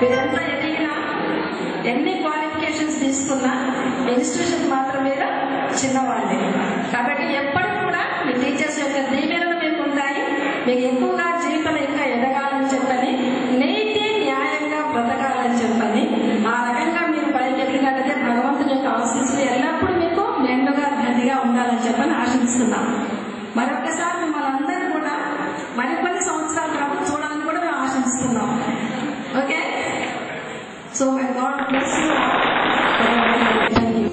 మీరంతా ఎదిగినా ఎన్ని క్వాలిఫికేషన్స్ తీసుకున్నా ఇన్స్టిట్యూషన్ మాత్రం మీరు చిన్నవాళ్ళే. కాబట్టి ఎప్పటికి కూడా మీ టీచర్స్ యొక్క దీవెనలు మీకు ఉంటాయి. మీకు ఎక్కువగా జీవితంలో ఇంకా ఎదగాలని చెప్పని, నీతి న్యాయంగా బ్రతకాలని చెప్పని, ఆ రకంగా మీరు పైకెత్తినట్లయితే భగవంతుని యొక్క ఆశీస్సులు ఎల్లప్పుడూ మీకు మెండుగా గట్టిగా ఉండాలని చెప్పని ఆశిస్తున్నాం. మరొకసారి మిమ్మల్ని అందరూ కూడా మరికొన్ని సంవత్సరాల తర్వాత చూడాలని కూడా మేము ఆశిస్తున్నాం. Okay, so my God bless you. Thank you.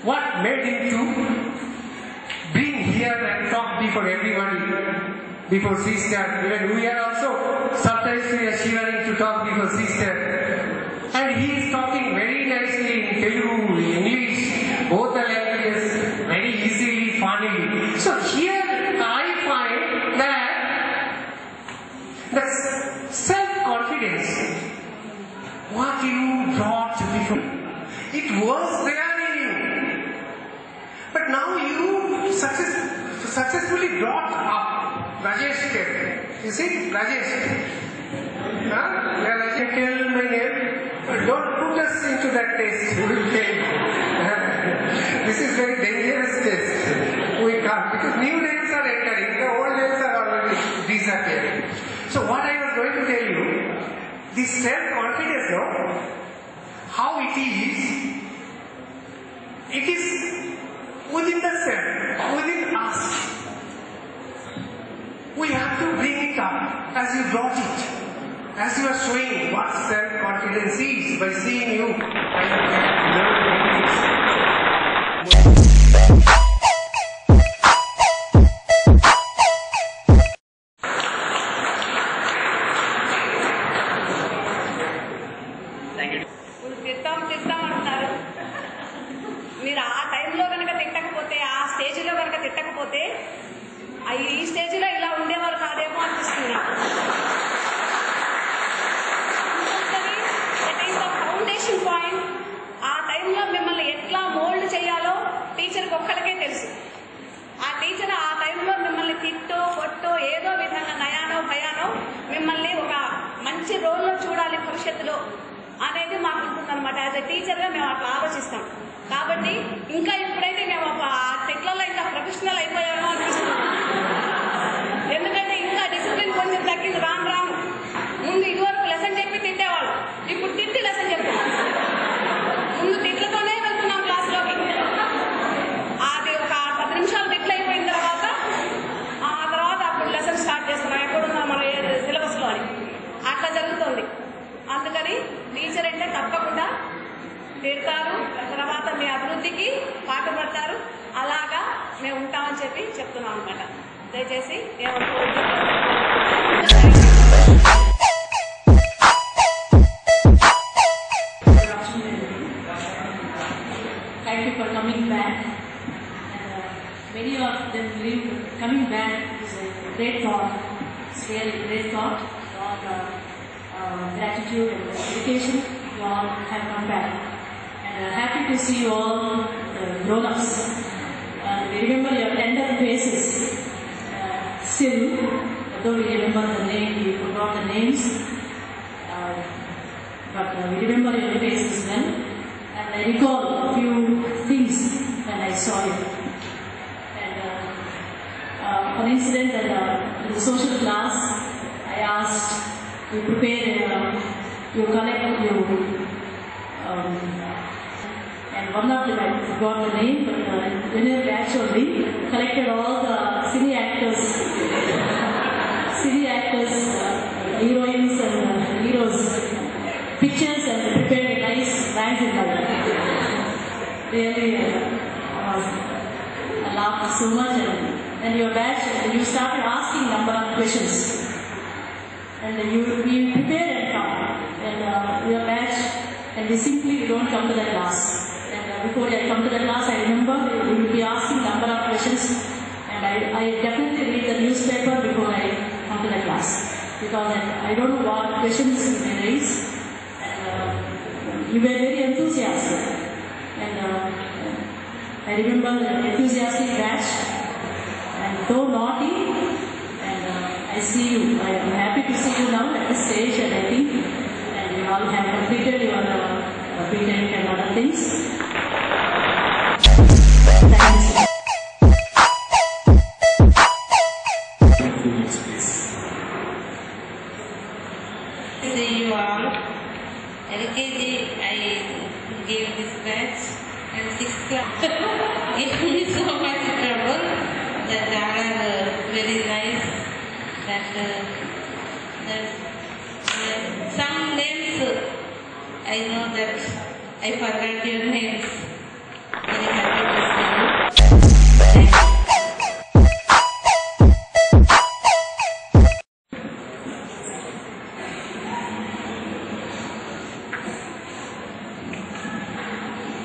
What made him to being here and talk before everybody, before sister? Even we are also sometimes we are shivering to talk before sister. And he is talking very nicely in Telugu, English, both the languages, very easily, funnily. So here I find that the self-confidence, what you brought before, it was there in you. But now you successfully brought up Rajesh here. You see, Rajesh. Rajesh, tell my name. Don't put us into that test. We will fail. This is very dangerous test. We can't, because new names are entering, the old names are already disappearing. So what I was going to tell you, this self-confidence, no, how it is within the self, within us. We have to bring it up as you brought it. As you are showing what self-confidence is by seeing you, I తిట్టాం అంటున్నారు. మీరు ఆ టైంలో కనుక తిట్టకపోతే, ఆ స్టేజ్లో కనుక తిట్టకపోతే ఈ స్టేజ్లో ఇలా ఉండేవారు కాదేమో అనిపిస్తుంది నాకు. ఫౌండేషన్ పాయింట్, ఆ టైంలో మిమ్మల్ని ఎట్లా మోల్డ్ చేయాలో టీచర్కి ఒక్కడికే తెలుసు. ఆ టీచర్ ఆ టైంలో మిమ్మల్ని తిట్టో కొట్టో ఏదో విధంగా నయానో భయానో మిమ్మల్ని ఒక మంచి రోల్లో చూడాలి భవిష్యత్తులో అనేది మాకు ఉంటుందన్నమాట. యాజ్ ఎ టీచర్గా మేము అట్లా ఆలోచిస్తాం. కాబట్టి ఇంకా ఇప్పుడైతే మేము ఆ తిట్లలో ఇంకా ప్రొఫెషనల్ అయిపోయామో అనిపిస్తుంది. ఎందుకంటే ఇంకా డిసిప్లిన్ కొంచెం తగ్గింది రాను రాను. ముందు ఇదివరకు లెసన్ చెప్పి తిట్టేవాళ్ళు, ఇప్పుడు తిట్టి లెసన్ చెప్తున్నాం. ముందు తిట్లతోనే వెళ్తున్నాం క్లాస్లోకి. అది ఒక 10 నిమిషాలు తిట్లు అయిపోయిన తర్వాత అప్పుడు లెసన్ స్టార్ట్ చేస్తున్నాం. ఎక్కడున్నాం మన సిలబస్లో అని అట్లా జరుగుతుంది. అందుకని టీచర్ అంటే తప్పకుండా తిడతారు, తర్వాత మీ అభివృద్ధికి పాటుపడతారు. అలాగా మేము ఉంటామని చెప్పి చెప్తున్నాం అనమాట. దయచేసి Thank you for coming back. Many of them believe coming back is a great thought. It's really a great thought. Gratitude and dedication, you all have come back. And happy to see you all grown-ups. We remember your tender faces. Still, though we remember the name, we forgot the names. But we remember your faces well. And I recall a few things when I saw you. And one incident in the social class, I asked, you prepare, you collect, and one of them, I forgot the name, but when you actually collected all the cine actors, heroines and heroes, pictures, and prepared a nice magazine. Really, I laughed so much, and your batch, you started asking number of questions. And you prepare and come, and your batch, and we simply don't come to the class. And before I come to the class, I remember you will be asking number of questions, and I definitely read the newspaper before I come to the class, because I don't know what questions you may raise. And you were very enthusiastic, and I remember the enthusiastic batch, and so naughty. And I see you. I am happy to see you now at the stage, and I think and you all have completed your B.Tech and other things. See you all. LKG, I gave this batch, and 6th class gave me so much trouble that they are very nice. That some names I know that I forgot your names. Very happy to see you.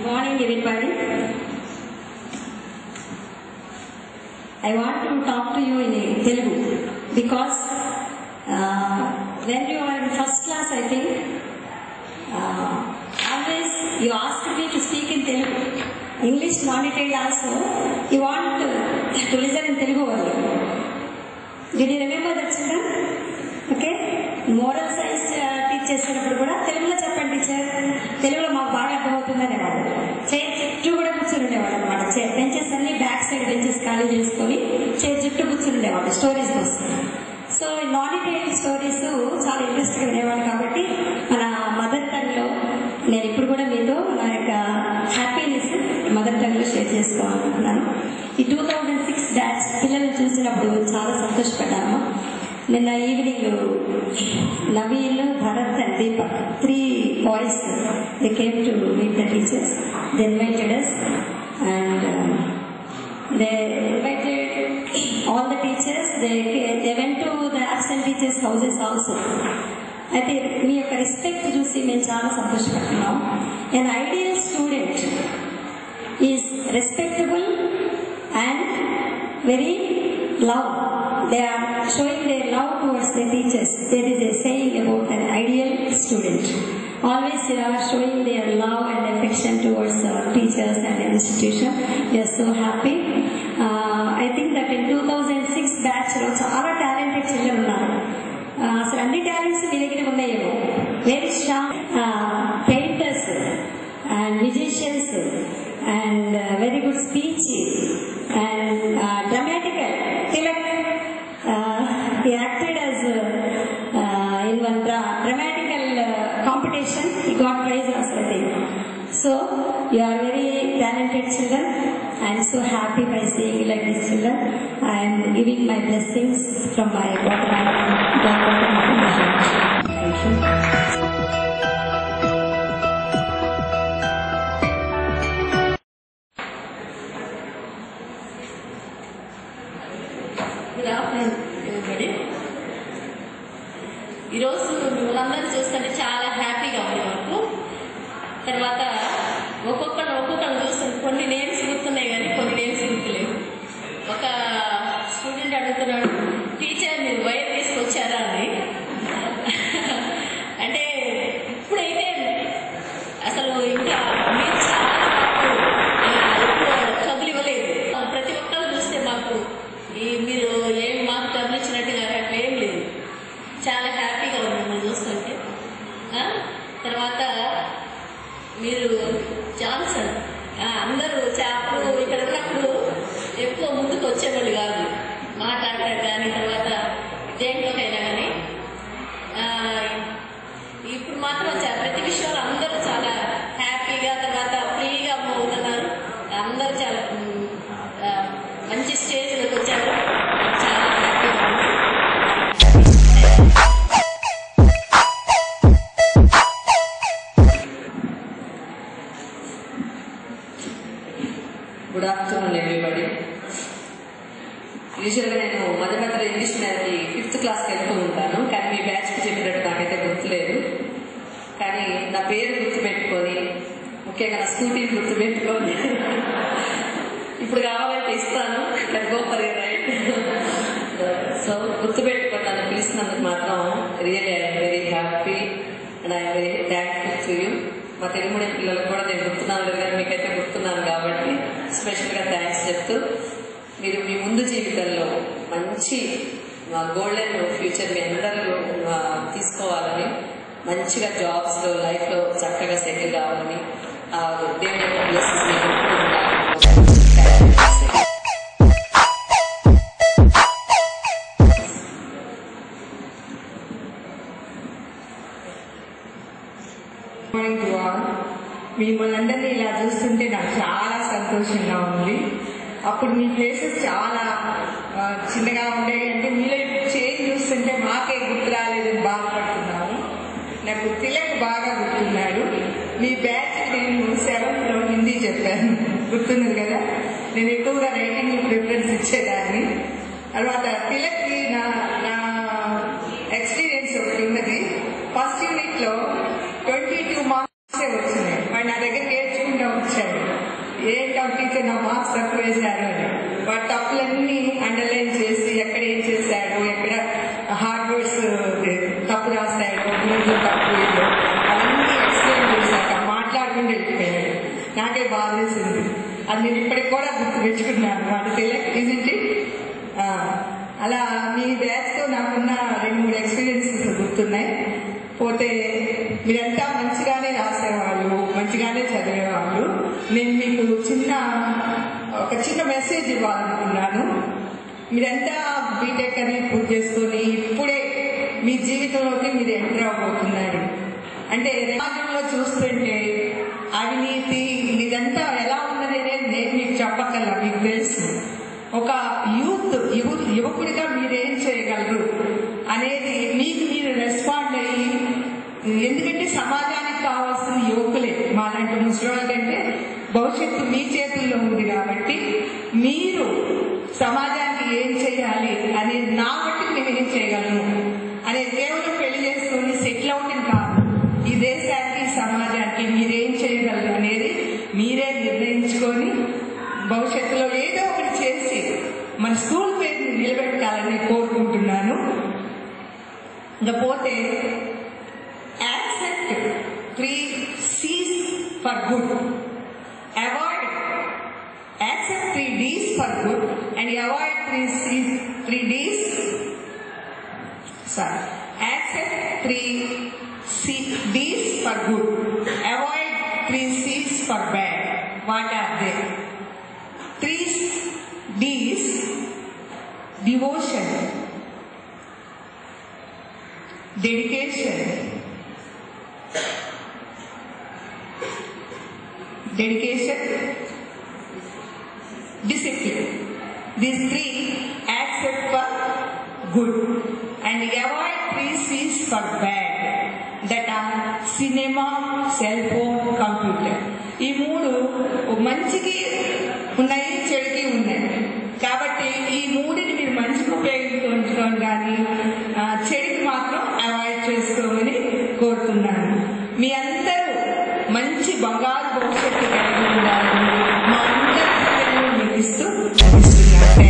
Morning everybody. I want to talk to you in Telugu because when you are in first class, I think always you ask me to speak in Telugu. English non-detailed also, you want to listen in Telugu only. Did you remember that, children? Okay? Moral science teach చేసేటప్పుడు కూడా తెలుగులో చెప్పండి teacher, తెలుగులో మాకు బాగా అర్థమవుతుంది అనేవాడు. Chair చుట్టూ కూడా కూర్చుని ఉండేవాడు అనమాట. బెంచెస్ అన్ని బ్యాక్ సైడ్ బెంచెస్ ఖాళీ చేసుకొని చైర్ చుట్టూ కూర్చుని ఉండేవాడు స్టోరీస్ కోసం. సో నాన్ డీటెయిల్డ్ స్టోరీస్ చాలా ఇంట్రెస్ట్గా వినేవాడు. కాబట్టి మన మదర్ టంగ్ లో నేను ఇప్పుడు కూడా మీతో నా యొక్క హ్యాపీనెస్ మదర్ టంగ్ లో షేర్ చేసుకోవాలనుకుంటున్నాను. ఈ 2006 బ్యాచ్ పిల్లల్ని చూసినప్పుడు చాలా సంతోషపడ్డాను. నిన్న evening Naveen, Bharat and Deepak, 3 boys, they came to meet the teachers. They invited us and they invited all the teachers. They went to the absent teachers' houses also. అయితే మీ యొక్క respect చూసి మేము చాలా సంతోషపడుతున్నాం. An ideal student is respectable and very love. They are showing their love towards their teachers. There is a saying about an ideal student. Always they are showing their love and affection towards teachers and institution. We are so happy. I think that in 2006 batch లో చాలా talented children ఉన్నారు. అసలు అన్ని talents మీ దగ్గర ఉన్నాయేమో. Very strong painters and musicians and very good speech and dramatical. Tilak, he acted as in one dramatical competition. He got prize also, I think. So you are very talented children. I am so happy by seeing you like this, children. I am giving my blessings from my bottom of my heart. Thank you. ఈరోజు మిమ్మల్ని అందరూ చూస్తుంటే చాలా హ్యాపీగా ఉంది మాకు. తర్వాత ఒక్కొక్కరు చూస్తుంది. కొన్ని నేమ్స్ గుర్తున్నాయి కానీ కొన్ని నేమ్స్ గుర్తులేవు. ఒక స్టూడెంట్ అడుగుతున్నాడు, టీచర్ మీరు వైర్ తీసుకొచ్చారా అని. అంటే ఇప్పుడైతే అసలు ఇంకా మీరు చాలా ఎప్పుడు ట్రబుల్ ఇవ్వలేదు. ప్రతి ఒక్కరు చూస్తే మాకు మీరు ఏం మాకు ట్రబుల్ ఇచ్చినట్టుగా అట్లా ఏం లేదు. చాలా హ్యాపీగా ఉంది మిమ్మల్ని చూస్తుంటే. తర్వాత మీరు జాన్సన్ అందరూ అప్పుడు ఇక్కడ ఉన్నప్పుడు ఎక్కువ ముందుకు వచ్చేవాళ్ళు కాదు మాట్లాడటం కానీ, తర్వాత దేంట్లోకైనా కానీ. ఇప్పుడు మాత్రం ప్రతి విషయంలో అందరూ చాలా హ్యాపీగా, తర్వాత ఫ్రీగా అవుతున్నారు. అందరూ చాలా మంచి స్టేజ్లోకి వచ్చారు. చాలా హ్యాపీగా ఉంది. Good afternoon everybody. యూజువల్గా నేను మధ్య మధ్యలో ఇంగ్లీష్ మీడియంకి 5th క్లాస్కి వెళ్తూ ఉంటాను, కానీ మీ బ్యాచ్కి చెప్పినట్టు నాకైతే గుర్తులేదు. కానీ నా పేరు గుర్తుపెట్టుకొని, ముఖ్యంగా నా స్కూటీని గుర్తుపెట్టుకొని ఇప్పుడు కావాలంటే ఇస్తాను. Go for your right. So గుర్తుపెట్టుకొని నన్ను పిలిచినందుకు మాత్రం really I'm very happy and I'm very thankful to you. మా తెలుగు మీడియం పిల్లలకు కూడా నేను గుర్తున్నాను లేదు, కానీ మీకైతే గుర్తున్నాను కాబట్టి స్పెషల్గా థ్యాంక్స్ చెప్తూ, మీరు మీ ముందు జీవితంలో మంచి గోల్డెన్ ఫ్యూచర్ మీ అందరూ తీసుకోవాలని, మంచిగా జాబ్స్లో లైఫ్లో చక్కగా సెటిల్ కావాలని దేవుని యొక్క బ్లెస్సింగ్స్ మీకు ఎప్పుడు ఉండాలని మిమ్మల్ని అందరినీ ఇలా చూస్తుంటే నాకు చాలా సంతోషంగా ఉంది. అప్పుడు మీ ఫేసెస్ చాలా చిన్నగా ఉండేవి, అంటే మీలో చేంజ్ చూస్తుంటే మాకే గుర్తు రాలేదని బాధపడుతున్నాము. నాకు తిలక్ బాగా గుర్తున్నాడు. మీ బ్యాచ్ నేను 7th లో హిందీ చెప్పాను, గుర్తున్నది కదా. నేను ఎక్కువగా రైటింగ్ ప్రిఫరెన్స్ ఇచ్చేదాన్ని. తర్వాత తిలక్కి నా ఎక్స్పీరియన్స్ ఒకటి ఉన్నది. ఫస్ట్ యూనిట్లో 22 మార్క్సే వచ్చినాయి. వాడు నా దగ్గర నేర్చుకుంటూ వచ్చాడు, ఏంటో టీచర్ నా మార్క్స్ తక్కువ వేశారు అని. వాడు తప్పులన్నీ అండర్లైన్ చేసి ఎక్కడ ఏం చేశాడు, ఎక్కడ హార్డ్ వర్డ్స్ తప్పు రాశాడు, ఇంగ్లీష్లో తప్పు అవన్నీ ఎక్స్ప్లెయిన్ చేశాక మాట్లాడుకుంటూ వెళ్ళిపోయాడు. నాకే బాధ వేసింది. అది నేను ఇప్పటికి కూడా గుర్తు పెట్టుకున్నాను. వాడు తిలక్ ఇజింటి. అలా మీ బ్యాచ్తో నాకున్న 2-3 ఎక్స్పీరియన్సెస్ గుర్తున్నాయి. పోతే మీరంతా మంచిగానే రాసేవాళ్ళు, మంచిగానే చదివేవాళ్ళు. నేను మీకు ఒక చిన్న మెసేజ్ ఇవ్వాలనుకున్నాను. మీరంతా బీటెక్ అని పూర్తి చేసుకొని ఇప్పుడే మీ జీవితంలోకి మీరు ఎంటర్ అవబోతున్నారు. అంటే సమాజంలో చూస్తుంటే అవినీతి ఇదంతా ఎలా ఉందనేది నేను మీకు చెప్పగలను, మీకు తెలుసు. ఒక యువకుడిగా మీరేం చేయగలరు అనేది మీకు మీరు రెస్పాండ్ అయ్యి, ఎందుకంటే సమాజానికి కావాల్సిన యువకులే మాలాంటి ముసలి కంటే భవిష్యత్తు మీ చేతుల్లో ఉంది. కాబట్టి మీరు సమాజానికి ఏం చేయాలి అనేది నా బట్టి మేము ఏం చేయగలను అనేది కేవలం పెళ్లి చేసుకొని సెటిల్ అవుతుంది కాదు. ఈ దేశానికి సమాజానికి మీరేం చేయగలరు అనేది మీరే నిర్ణయించుకొని భవిష్యత్తులో ఏదో ఒకటి చేసి మన స్కూల్ పేరుని నిలబెట్టాలని కోరుకుంటున్నాను. ఇకపోతే accept 3 C's for good, avoid, accept 3 D's for good and avoid 3 D's. Sorry, accept 3 D's for good, avoid 3 C's for bad. What are they? 3 D's: devotion, dedication, discipline. These 3 accept for good and avoid 3 C's for bad, that are cinema, cell phone, computer. ఈ 3 మంచికి ఉన్నాయి, చెడుకి ఉన్నాయి. కాబట్టి ఈ 3ని మీరు మంచికి ఉపయోగించుకోండి, కానీ చెడుకి మాత్రం అవాయిడ్ చేసుకోమని కోరుతున్నాను. మీ అందరూ మంచి బంగారు భవిష్యత్తు కలిగి ఉండాలని మా అందరూ మీకు ఇస్తూ ముగిస్తున్నాను.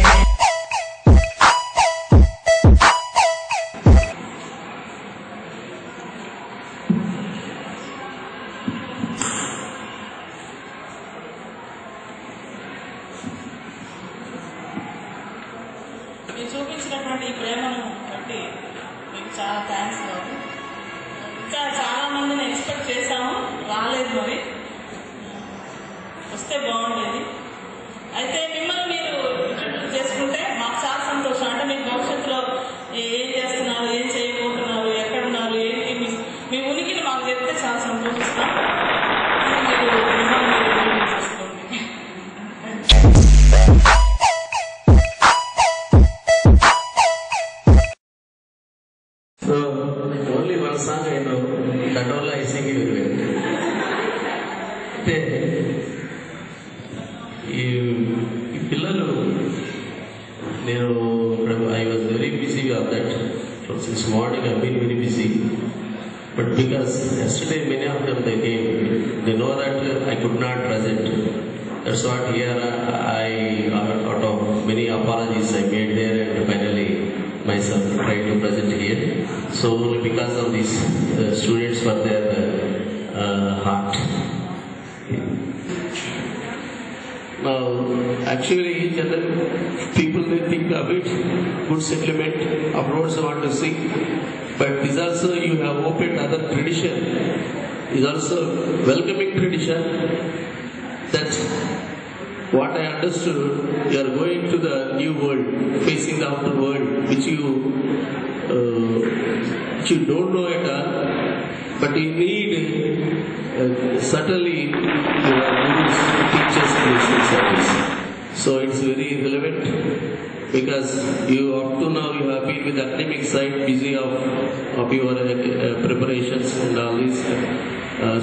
మీరు చూపించినటువంటి ఈ ప్రేమను బట్టి మీకు చాలా థ్యాంక్స్. ఇంకా చాలా మందిని ఎక్స్పెక్ట్ చేశాము, రాలేదు. మరి వస్తే బాగుండేది. అయితే మిమ్మల్ని మీరు ఇంట్రడ్యూస్ చేసుకుంటే మాకు చాలా సంతోషం. అంటే మీకు భవిష్యత్తులో ఏం చేస్తున్నారు, ఏం చేయబోతున్నారు, ఎక్కడున్నారు, ఏంటి మీ ఉనికిని మాకు చెప్తే చాలా సంతోషిస్తాం. మీరు మిమ్మల్ని ఇంట్రడ్యూస్ చేసుకోండి. So, only one song I know, that all I sing it very well. ఈ పిల్లలు I was very busy of that. Since morning I've been very busy. But because yesterday many of them they came, they know that I could not present. That's what here out of many apologies I made there, and finally myself tried to present here. So only because of these students for their heart. Now, actually, people may think of it, good settlement, upwards want to sing, but this also you have opened other tradition, is also welcoming tradition, that what I understood, you are going to the new world, facing the outer world, which you don't know at all, but you need certainly your gurus, teachers, spiritual service. So it's very relevant because you up to now you have been with the academic side, busy of your preparations and all this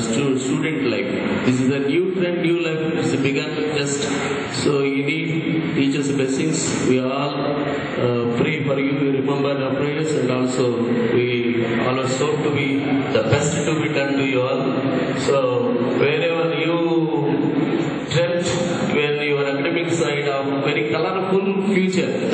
student life. This is a new trend, new life. It's begun just so you need teachers' blessings. We all pray for you. We remember our prayers, and also we always hope to be the best to be done to you all. So wherever you dreamt when your academic side of very colorful future,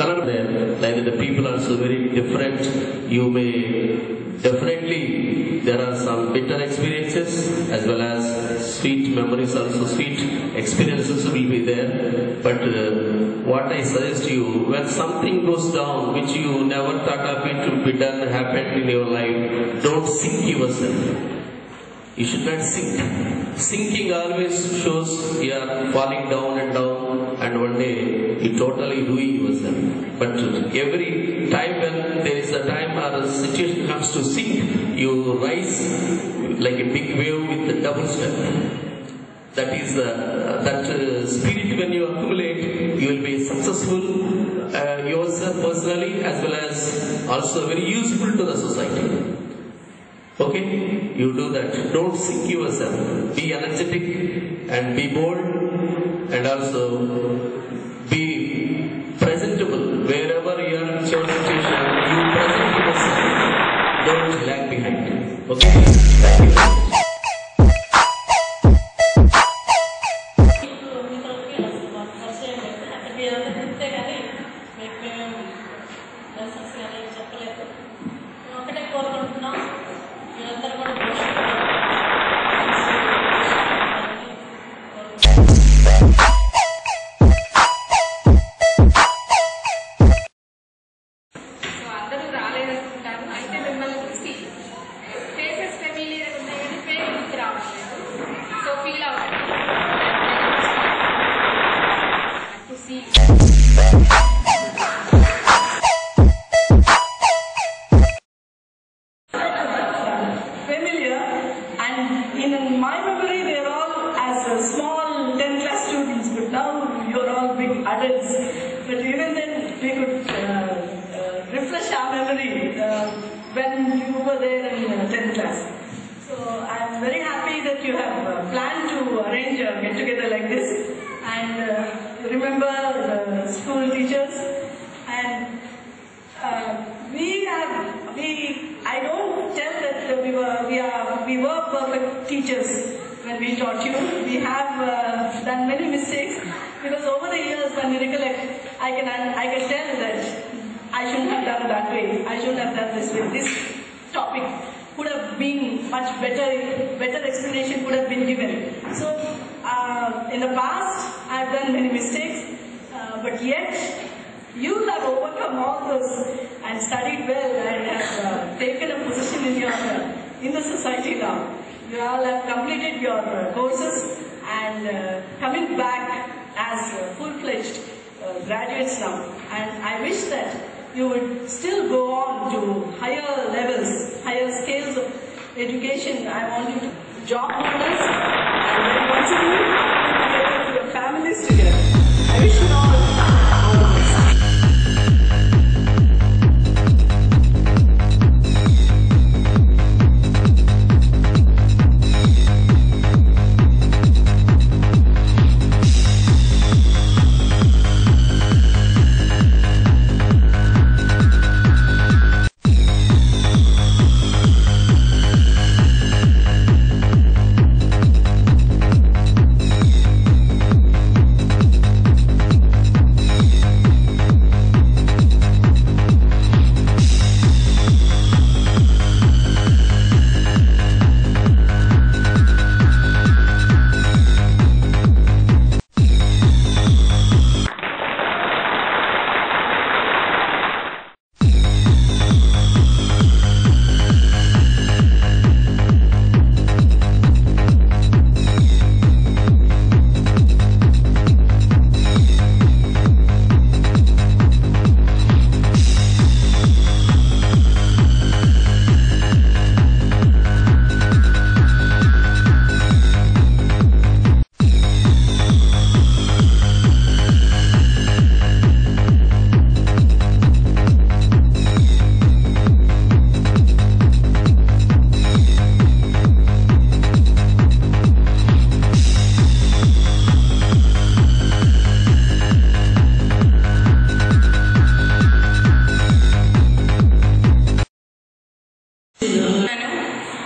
like the people are so very different. You may definitely, there are some bitter experiences as well as sweet memories, also sweet experiences will be there. But what I suggest you, when something goes down which you never thought of it to be done, happened in your life, don't sink yourself. You should not sink. Sinking always shows you are falling down, and one day you totally ruin yourself. But every time when there is a time or a situation comes to sink, you rise like a big wave with a double step. That is that spirit when you accumulate, you will be successful yourself personally as well as also very useful to the society. Okay, you do that. Don't sink yourself. Be energetic and be bold, and also be presentable wherever you are in your situation. You present yourself. Don't lag behind. Okay. Thank you.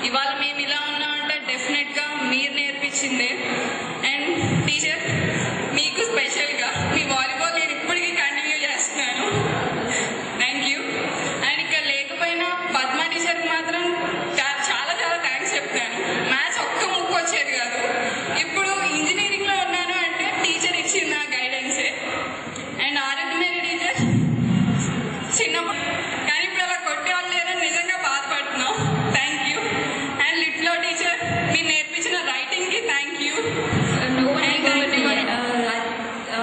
ఇవాళ మేము ఇలా ఉన్నామంటే డెఫినెట్గా మీరు నేర్పించిందే. And teacher మీకు స్పెషల్గా మీ volleyball నేను ఇప్పటికీ కంటిన్యూ చేస్తున్నాను. Thank you. అండ్ ఇక్కడ లేకపోయినా పద్మ టీచర్కి మాత్రం చాలా చాలా థ్యాంక్స్ చెప్తాను. మ్యాథ్స్ ఒక్క ముక్కు వచ్చేది కాదు. ఇప్పుడు ఇంజనీరింగ్లో ఉన్నాను అంటే టీచర్ ఇచ్చింది నా గైడెన్సే. అండ్ ఆరోగ్యమైన టీచర్ చిన్నప్పుడు, కానీ ఇప్పుడు అలా కొట్టేవాళ్ళు లేదని నిజంగా బాధపడుతున్నాం. Thank you. అండ్ లిట్లో టీచర్ మీరు నేర్పించిన రైటింగ్కి thank you.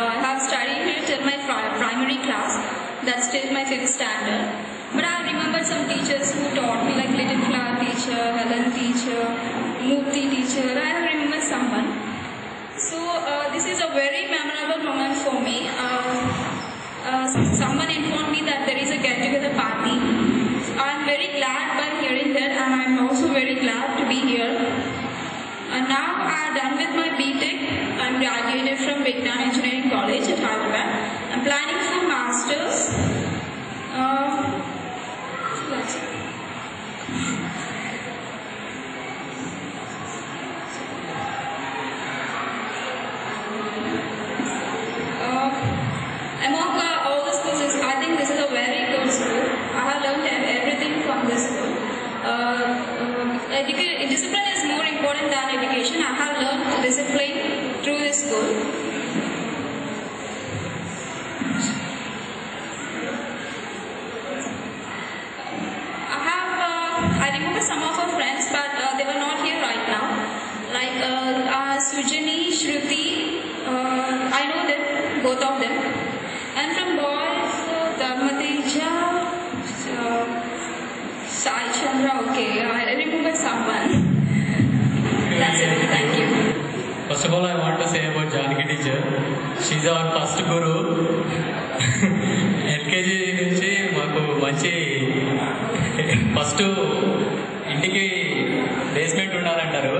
I have studied here till my primary class. That's till my 5th standard. But I remember some teachers who taught me, like Little Flower teacher, Helen teacher, Murthy teacher. I remember someone. So this is a very memorable moment for me. Someone informed me that there is a get-together party. I'm very glad by hearing that, and I'm also very glad to be here. And now I'm done with my BTech. I'm graduated from Vignan Engineering College at Hyderabad. I'm planning for Masters. That's it. Among all the schools, I think this is a very good school. I have learned everything from this school. Discipline is more important than education. I have learned discipline through this school. I remember some of our friends, but they were not here right now. Like Sujani, Shruti, I know them, both of them. And from boys, Dharmateja, Sai Chandra, okay, I remember someone. That's it, thank you. First of all, I want to say about Janaki teacher. She's our first guru. LKG నుంచి మాకు మంచి first ఇంటికి basement ఉండాలంటారు.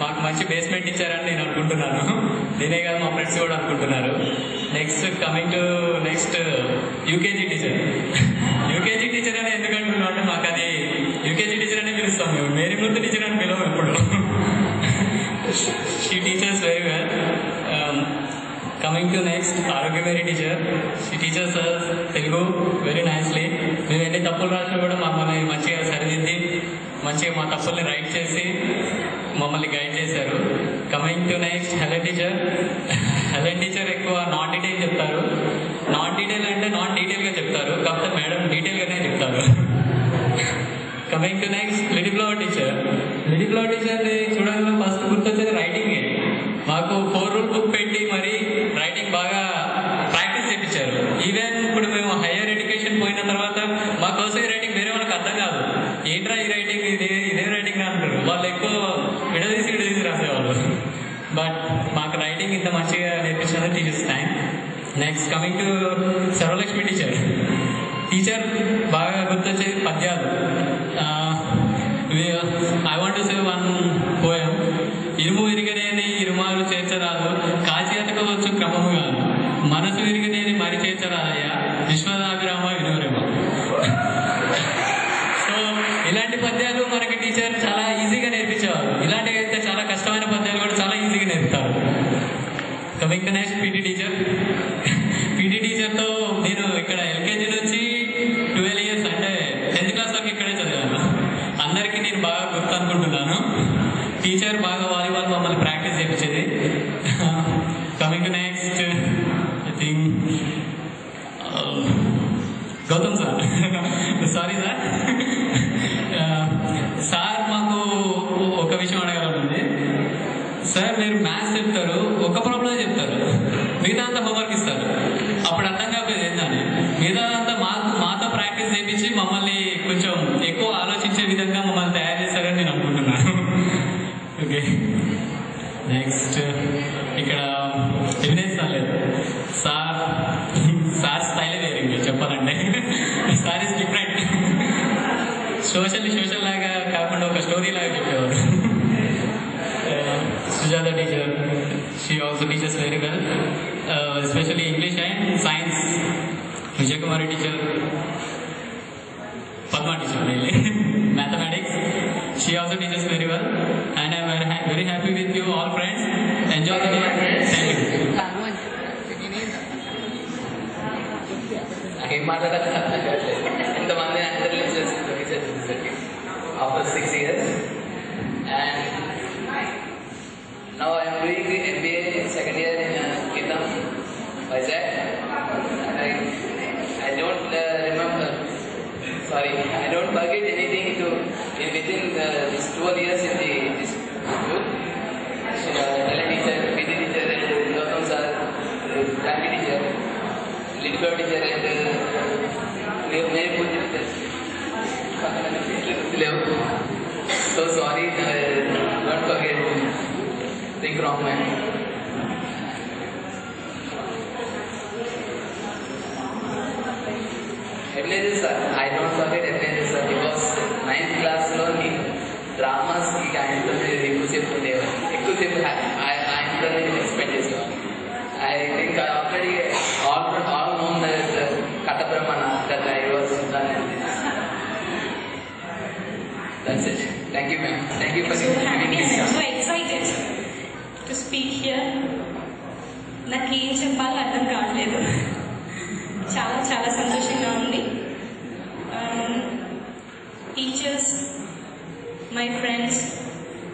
మాకు మంచి basement ఇచ్చారని నేను అనుకుంటున్నాను. నేనే కాదు, మా ఫ్రెండ్స్ కూడా అనుకుంటున్నారు. Next coming to next UKG teacher. UKG teacher అని ఎందుకు అంటున్నాం అంటే మాకు అది యూకేజీ టీచర్ అనే పిలుస్తాం మేము. మేరీ మూర్తి టీచర్ అని పిలవం ఎప్పుడు. She teaches very well. Coming to next, Arogyameri teacher. She teaches us Telugu very nicely. మేము ఎన్ని తప్పులు రాసినా కూడా మమ్మల్ని మంచిగా సరిదిద్ది మంచిగా మా తప్పుల్ని రైట్ చేసి మమ్మల్ని గైడ్ చేశారు. Coming to next Helen teacher. Helen teacher ఎక్కువ నాన్ డీటెయిల్ చెప్తారు. నాన్ డీటెయిల్ అంటే నాన్ డీటెయిల్గా చెప్తారు, కాకపోతే మేడం డీటెయిల్గానే చెప్తారు. Coming to next little flower teacher. Little flower టీచర్ని చూడగానే ఫస్ట్ గుర్తొచ్చేది రైటింగే. మాకు 4 రూల్ బుక్ పెట్టి మరి రైటింగ్ బాగా ప్రాక్టీస్ చేయించారు. ఈవెన్ ఇప్పుడు మేము హైయర్ ఎడ్యుకేషన్ పోయిన తర్వాత మా కర్సివ్ రైటింగ్ వేరే వాళ్ళకి అర్థం కాదు. ఏంట్రా ఈ రైటింగ్, ఇదే రైటింగ్ అంటారు. వాళ్ళు ఎక్కువ విడదీసి రాసేవాళ్ళు. బట్ మాకు రైటింగ్ ఇంత మంచిగా నేర్పించిన teachers thank. Next coming to Sarvalakshmi teacher. Teacher బాగా గుర్తొచ్చేది పద్యాలు. I want to say one poem. ఇరుము విరిగనేని ఇరుమాలు చేర్చరాదు, కాశీయతకు వచ్చు క్రమముగా, మనసు విరిగనేని మరి చేర్చరాదయ్యా, విశ్వనాభిరామ వినోరేమ. సో ఇలాంటి పద్యాలు మనకి టీచర్ చాలా ఈజీగా నేర్పించేవారు. ఇలాంటివి అయితే చాలా కష్టమైన పద్యాలు కూడా చాలా ఈజీగా నేర్పుతారు. Coming to next PT teacher. PT టీచర్తో నేను ఇక్కడ ఎల్కేజీ నుంచి 12 years అంటే 10th క్లాస్ వరకు ఇక్కడే చదివాను. అందరికీ నేను బాగా గుర్తు అనుకుంటున్నాను. టీచర్ బాగా వాలీబాల్ మమ్మల్ని ప్రాక్టీస్ చేయించేది. Coming to next I think Gautam sir. Sorry sir. Sir మాకు ఒక విషయం అడగాలండి. సార్ మీరు మ్యాథ్స్ చెప్తారు, ఒక ప్రాబ్లమే చెప్తారు, మిగతా అంతా హోంవర్క్ ఇస్తారు. అప్పుడు అర్థం కాకపోయేది ఏంటని మిగతా అంతా మాతో ప్రాక్టీస్ చేయించి మమ్మల్ని కొంచెం ఎక్కువ ఆలోచించే విధంగా మమ్మల్ని తయారు చేస్తారని నేను అనుకుంటున్నాను. ఓకే నెక్స్ట్ ఇక్కడ ఎవిడెన్స్ రాలేదు. సార్ స్టైల్ వేరే చెప్పాలంటే. Sir is different. సోషల్ లాగా కాకుండా ఒక స్టోరీ లాగా చెప్పేవారు. Sujata teacher, she also teaches very well, especially English and Science. Vijay Kumari teacher, Padma teacher mainly, Mathematics she also teaches very well, and I'm very happy with you all friends. Enjoy the day. Thank you. After 6 years, and now I am doing the MBA second year in Gitam, Vizag. I don't remember. Sorry, I don't forget anything within these 12 years in this school. Talent teacher, PT teacher, and Gautam sir, Grammy teacher, Literature teacher, and many good teachers. So sorry, don't forget. Think wrong, man. Ebenezer sir, I don't forget Ebenezer sir because 9th class lo dramas ki ఆయనతో ఎక్కువసేపు ఆయనతో expect చేసేవాళ్ళు. I think I already all known that Katabrahmana that I was done in this. That's it. Thank you, ma'am. Thank you for giving me this chance. So excited to speak here. నాకు ఏం చెప్పాలో అర్థం కావట్లేదు. చాలా చాలా సంతోషంగా ఉంది. Teachers, my friends,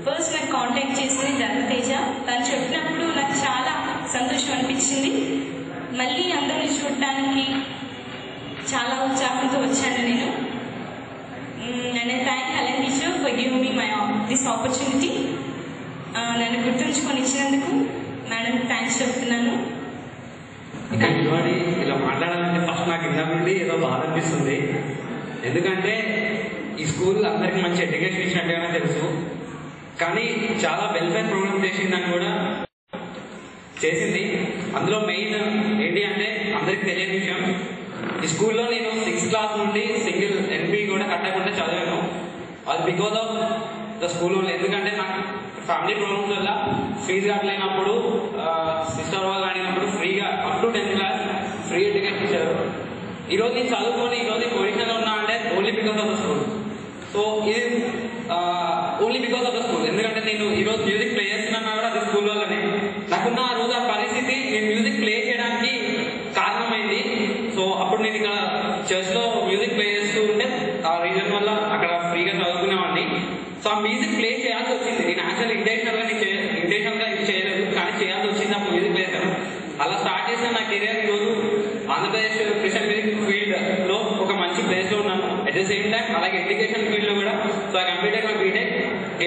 first నాకు కాంటాక్ట్ చేసింది ధర్మతేజ. తను చెప్పినప్పుడు నాకు చాలా సంతోషం అనిపించింది. మళ్ళీ అందరినీ చూడటానికి చాలా ఉత్సాహంతో వచ్చాను నేను. And I thank Helen teacher for giving me this opportunity. నన్ను గుర్తుంచుకొని ఇచ్చినందుకు మేడం థ్యాంక్స్ చెప్తున్నాను. ఇక్కడ నిలబడి ఇలా మాట్లాడాలంటే ఫస్ట్ నాకు ఇందా నుండి ఏదో బాధ అనిపిస్తుంది. ఎందుకంటే ఈ స్కూల్ అందరికి మంచి ఎడ్యుకేషన్ ఇచ్చినట్టుగానే తెలుసు, కానీ చాలా వెల్ఫేర్ ప్రోగ్రామ్ చేసిందని కూడా చేసింది. అందులో మెయిన్ ఏంటి అంటే అందరికి తెలియని విషయం, ఈ స్కూల్లో నేను 6th క్లాస్ నుండి సింగిల్ NP కూడా కట్టకుండా చదివాను. అది because of the school only. ఎందుకంటే నాకు ఫ్యామిలీ ప్రాబ్లమ్స్ వల్ల ఫీజు కట్టలేనప్పుడు సిస్టర్ వాళ్ళు అడిగినప్పుడు ఫ్రీగా up to 10th class free education ఇచ్చారు. ఈరోజు నేను చదువుకొని ఈరోజు పొజిషన్లో ఉన్నా అంటే only because of the school. So ఇది only because of the school. ఎందుకంటే నేను ఈరోజు మ్యూజిక్ ప్లే చేస్తున్నా కూడా అది స్కూల్ వల్లనే. నాకున్న ఆ రోజు ఆ పరిస్థితి నేను మ్యూజిక్ ప్లే చేయడానికి కారణమైంది. సో అప్పుడు నేను ఇక్కడ చర్చ్లో మ్యూజిక్ ప్లే చేస్తూ ఉంటే ఆ రీజన్ వల్ల అక్కడ ఫ్రీగా చదువుకునేవాడిని. సో ఆ మ్యూజిక్ ప్లే చేయాల్సి వచ్చింది. నేను యాక్చువల్ ఇంటెన్షనల్గా ఇది చేయలేదు, కానీ చేయాల్సి వచ్చింది. అప్పుడు మ్యూజిక్ ప్లే చేశాను. అలా స్టార్ట్ చేసిన నా కెరియర్ ఈరోజు ఆంధ్రప్రదేశ్ క్రిస్టియన్ మ్యూజిక్ ఫీల్డ్లో ఒక మంచి ప్లేస్లో ఉన్నాను. అట్ ద సేమ్ టైం అలాగే ఎడ్యుకేషన్ ఫీల్డ్లో కూడా. So I completed my BTech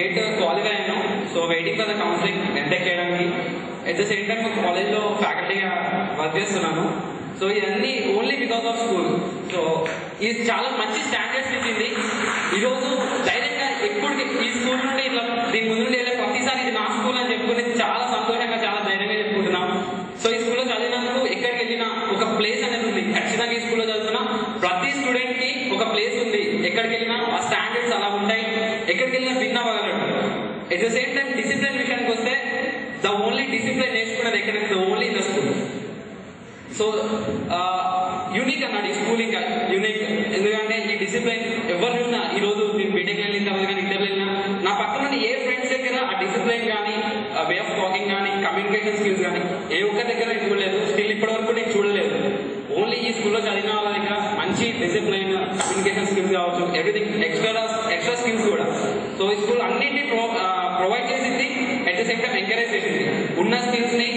8 qualify అయ్యాను. So waiting for the counselling MTech చేయడానికి. అట్ ద సేమ్ టైం కాలేజ్లో ఫ్యాకల్టీగా వర్క్ చేస్తున్నాను. సో ఇవన్నీ only because of school. So ఇది చాలా మంచి స్టాండర్డ్స్ ఇచ్చింది. ఈరోజు డైరెక్ట్గా ఎప్పుడు ఈ స్కూల్ నుండి ఇట్లా దీని ముందు నుండి వెళ్ళే ప్రతిసారి ఇది నా స్కూల్ అని చెప్పుకుని చాలా సంతోషంగా చాలా ధైర్యంగా చెప్పుకుంటున్నాం. సో ఈ స్కూల్లో చదివినందుకు ఎక్కడికి వెళ్ళినా ఒక ప్లేస్ అనేది ఉంది. ఖచ్చితంగా ఈ స్కూల్లో చదువుతున్నా ప్రతి స్టూడెంట్ కి ఒక ప్లేస్ ఉంది. ఎక్కడికి వెళ్ళినా ఆ స్టాండర్డ్స్ అలా ఉంటాయి. ఎక్కడికి వెళ్ళినా విన్ అవ్వగలడు. At the same time discipline విషయానికి వస్తే ద ఓన్లీ డిసిప్లిన్ నేర్చుకున్నది ఎక్కడ only in the school. So unique అన్నాడు ఈ స్కూల్, ఇంకా యూనిక్. ఎందుకంటే ఈ డిసిప్లిన్ ఎవరు చూసినా ఈరోజు నేను బీటెక్ వెళ్ళిన తర్వాత కానీ ఇంటర్ వెళ్ళినా నా పక్కన ఏ ఫ్రెండ్స్ దగ్గర ఆ డిసిప్లిన్ కానీ వే ఆఫ్ టాకింగ్ కానీ కమ్యూనికేషన్ స్కిల్స్ కానీ ఏ ఒక్క దగ్గర నేను చూడలేదు. స్టిల్ ఇప్పటి వరకు నేను చూడలేదు. ఓన్లీ ఈ స్కూల్లో చదివిన వాళ్ళ దగ్గర మంచి డిసిప్లిన్, కమ్యూనికేషన్ స్కిల్స్ కావచ్చు, ఎవ్రీథింగ్ ఎక్స్ట్రా స్కిల్స్ కూడా. సో ఈ స్కూల్ అన్నింటినీ ప్రొవైడ్ చేసింది. At the same time encourage చేసింది. ఉన్న స్కిల్స్ ని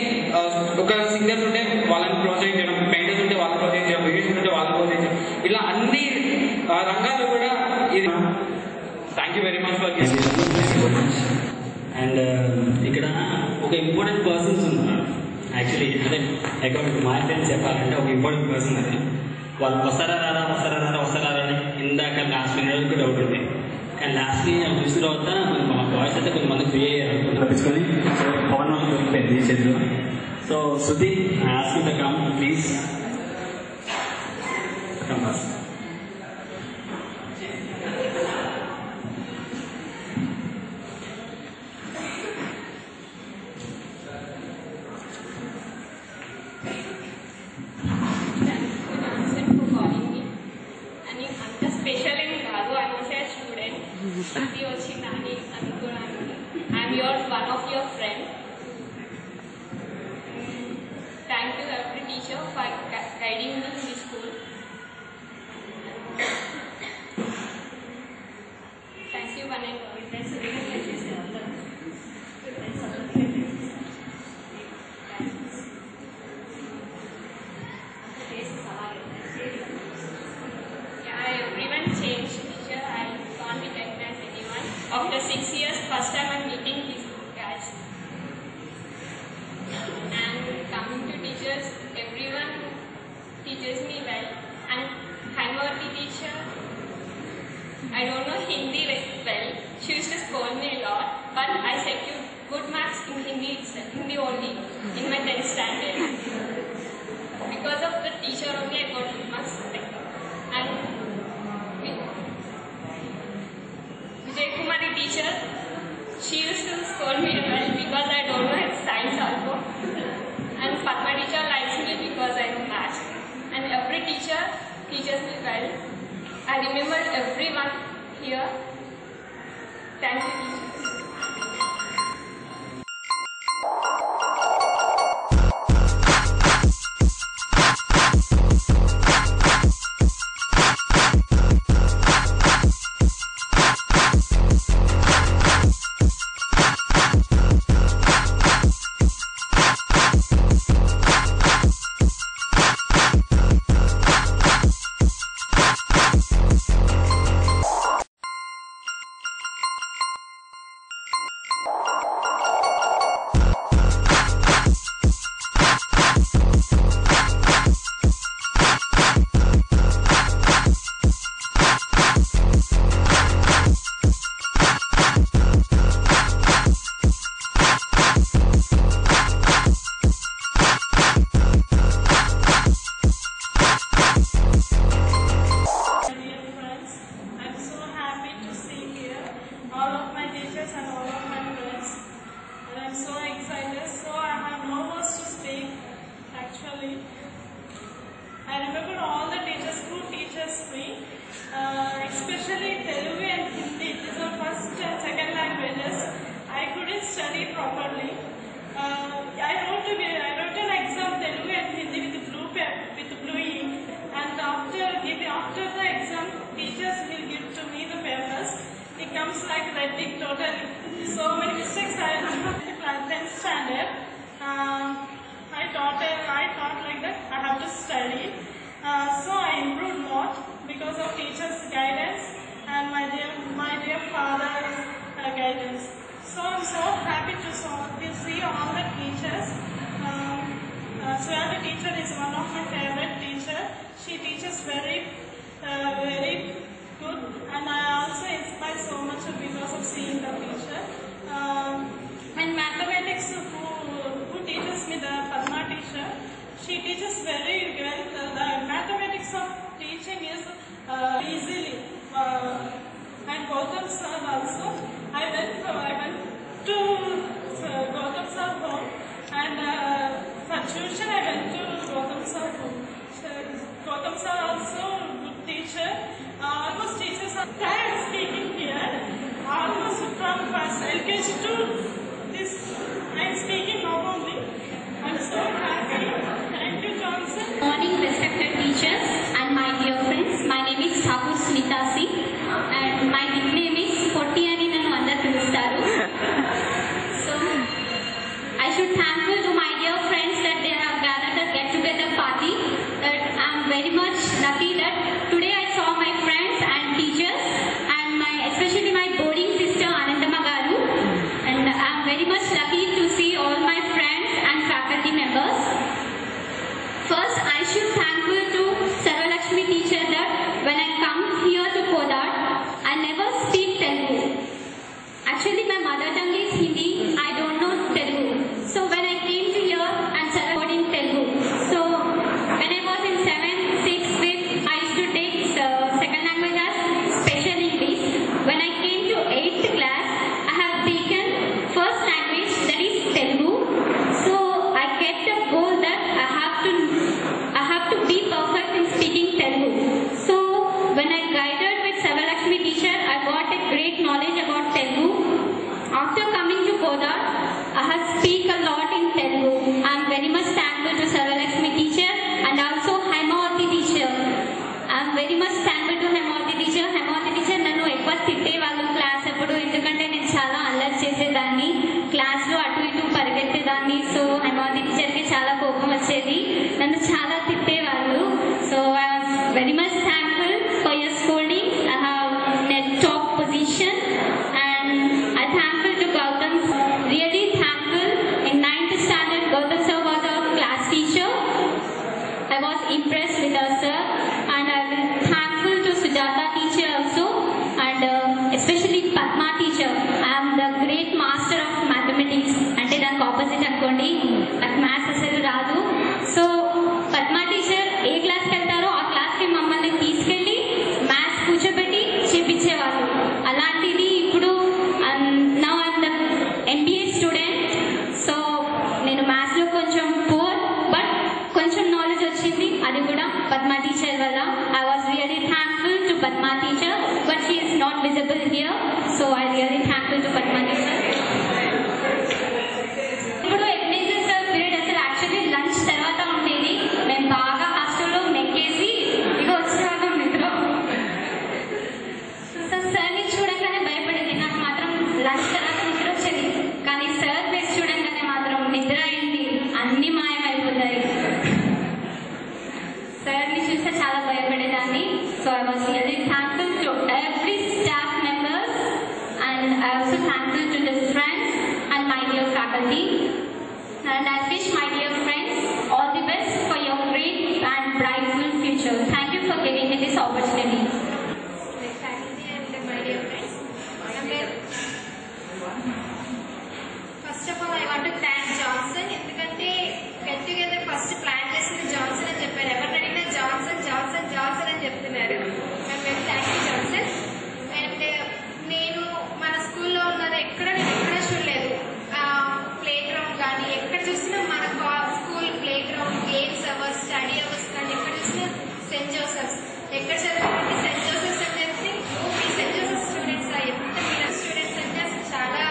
ఒక సింగర్స్ ఉంటే వాళ్ళని ప్రోత్సహించడం, పెయింటర్స్ ఉంటే వాళ్ళని ప్రోత్సహించడం, మ్యూజిషియన్స్ ఉంటే వాళ్ళని ప్రోత్సహించడం, ఇలా అన్ని రంగాలు కూడా ఇది. Thank you very much for and ఇక్కడ ఒక ఇంపార్టెంట్ పర్సన్స్ ఉన్నారు. యాక్చువల్లీ అంటే అకార్డింగ్ టు మై ఫ్రెండ్స్ చెప్పాలంటే ఒక ఇంపార్టెంట్ పర్సన్ అది. వాళ్ళు వస్తారా అని ఇందాక లాస్ట్ మినిట్ కూడా డౌట్ ఉంది. కానీ లాస్ట్ని చూసిన తర్వాత మా బాయ్స్ అయితే కొంతమంది ఫ్రీ అయ్యారు తప్పించుకొని పవన్ వాళ్ళు దొరికిపోయింది చేతిలో. So Shruti, I ask you to come please. Come first. Special ఏం కాదు, I was a student. Shruti Ochinani, Anukurani. I am one of your friends. Thank you every teacher for guiding me in this school. Thank you one and all. Everyone changed, teacher. I can't be recognize anyone. After 6 years, first time I'm meeting these guys. And coming to teachers, everyone teaches me well. And Hanvarti teacher, I don't know Hindi well. She used to scold me a lot, but I secured good marks in Hindi itself, Hindi only, in my 10th standard. Because of the teacher only, I got good marks. And Vijay Kumari teacher, she used to scold me well because I don't know science also. And Padma teacher likes me because I know math. And every teacher teaches me well. I remember everyone here. Thank you, teachers. Especially Telugu and Hindi, these are first and second languages. I couldn't study properly. I wrote an exam Telugu and Hindi with blue ink, and after the exam, teachers will give to me the papers. It comes like red ink totally. So many mistakes I did in the 10th standard. I thought like that I have to study. So I improved more because of teachers' guidance and my dear father's guidance. So I'm so happy to see all the teachers. Swati teacher is one of my favorite teachers. She teaches very good, and I also inspire so much because of seeing the teacher. And mathematics, who teaches me, the Padma teacher, she teaches very well. The mathematics of teaching is easily. And Gautam sir also. I went to Gautam sir home, and for tuition I went to Gautam sir home. Gautam sir also good teacher. Almost teachers are tired of speaking here. Padma teacher. I'm the great master of mathematics. అంటే దానికి opposite అనుకోండి, నాకు maths అసలు రాదు. So Padma teacher ఏ క్లాస్కి వెళ్తారో ఆ క్లాస్కి మమ్మల్ని తీసుకెళ్ళి మ్యాథ్స్ కూర్చోబెట్టి చేపించేవాళ్ళు. అలాంటిది ఇప్పుడు now I'm the MBA student. So నేను మ్యాథ్స్లో కొంచెం పూర్, బట్ కొంచెం నాలెడ్జ్ వచ్చింది, అది కూడా పద్మా టీచర్ వల్ల. I was really thankful to Padma teacher, but she is not visible here. So I really thankful to Padma teacher. ఇప్పుడు ఎగ్నేజెస్ పీరియడ్ అసలు యాక్చువల్లీ లంచ్ తర్వాత ఉండేది. మేము బాగా హాస్టల్లో నెక్కేసి ఇక వచ్చేవాళ్ళం నిద్ర. సో సార్ని చూడంగానే భయపడేది, నాకు మాత్రం లంచ్ తర్వాత నిద్ర వచ్చేది. కానీ సార్ ఫేస్ చూడంగానే మాత్రం నిద్ర అయింది, అన్ని మాయమైపోతాయి. సార్ని చూస్తే చాలా భయపడేదాన్ని. So I was really thankful to every staff members and I also thankful to the friends and my dear faculty. And I wish my dear friends all the best for your great and brightful future. Thank you for giving me this opportunity. Faculty and my dear friends. First of all, I want to thank Johnson. ఎందుకంటే get together first plan చేసింది Johnson అని చెప్పారు. ఎవరిని అడిగినా Johnson Johnson Johnson అని చెప్తున్నారు. మేము thank you Johnson. And నేను మన స్కూల్లో ఉన్నది ఎక్కడ చూడలేదు. ప్లే గ్రౌండ్ కానీ ఎక్కడ చూసినా మన school play ground, games hours, study hours కానీ ఎక్కడ చూసినా సెయింట్ జోసెఫ్స్. ఎక్కడ చదివితే సెయింట్ జోసెఫ్స్ అని చెప్తే మీ సెయింట్ జోసెఫ్ స్టూడెంట్స్ ఎంత మీరు స్టూడెంట్స్ అంటే అసలు చాలా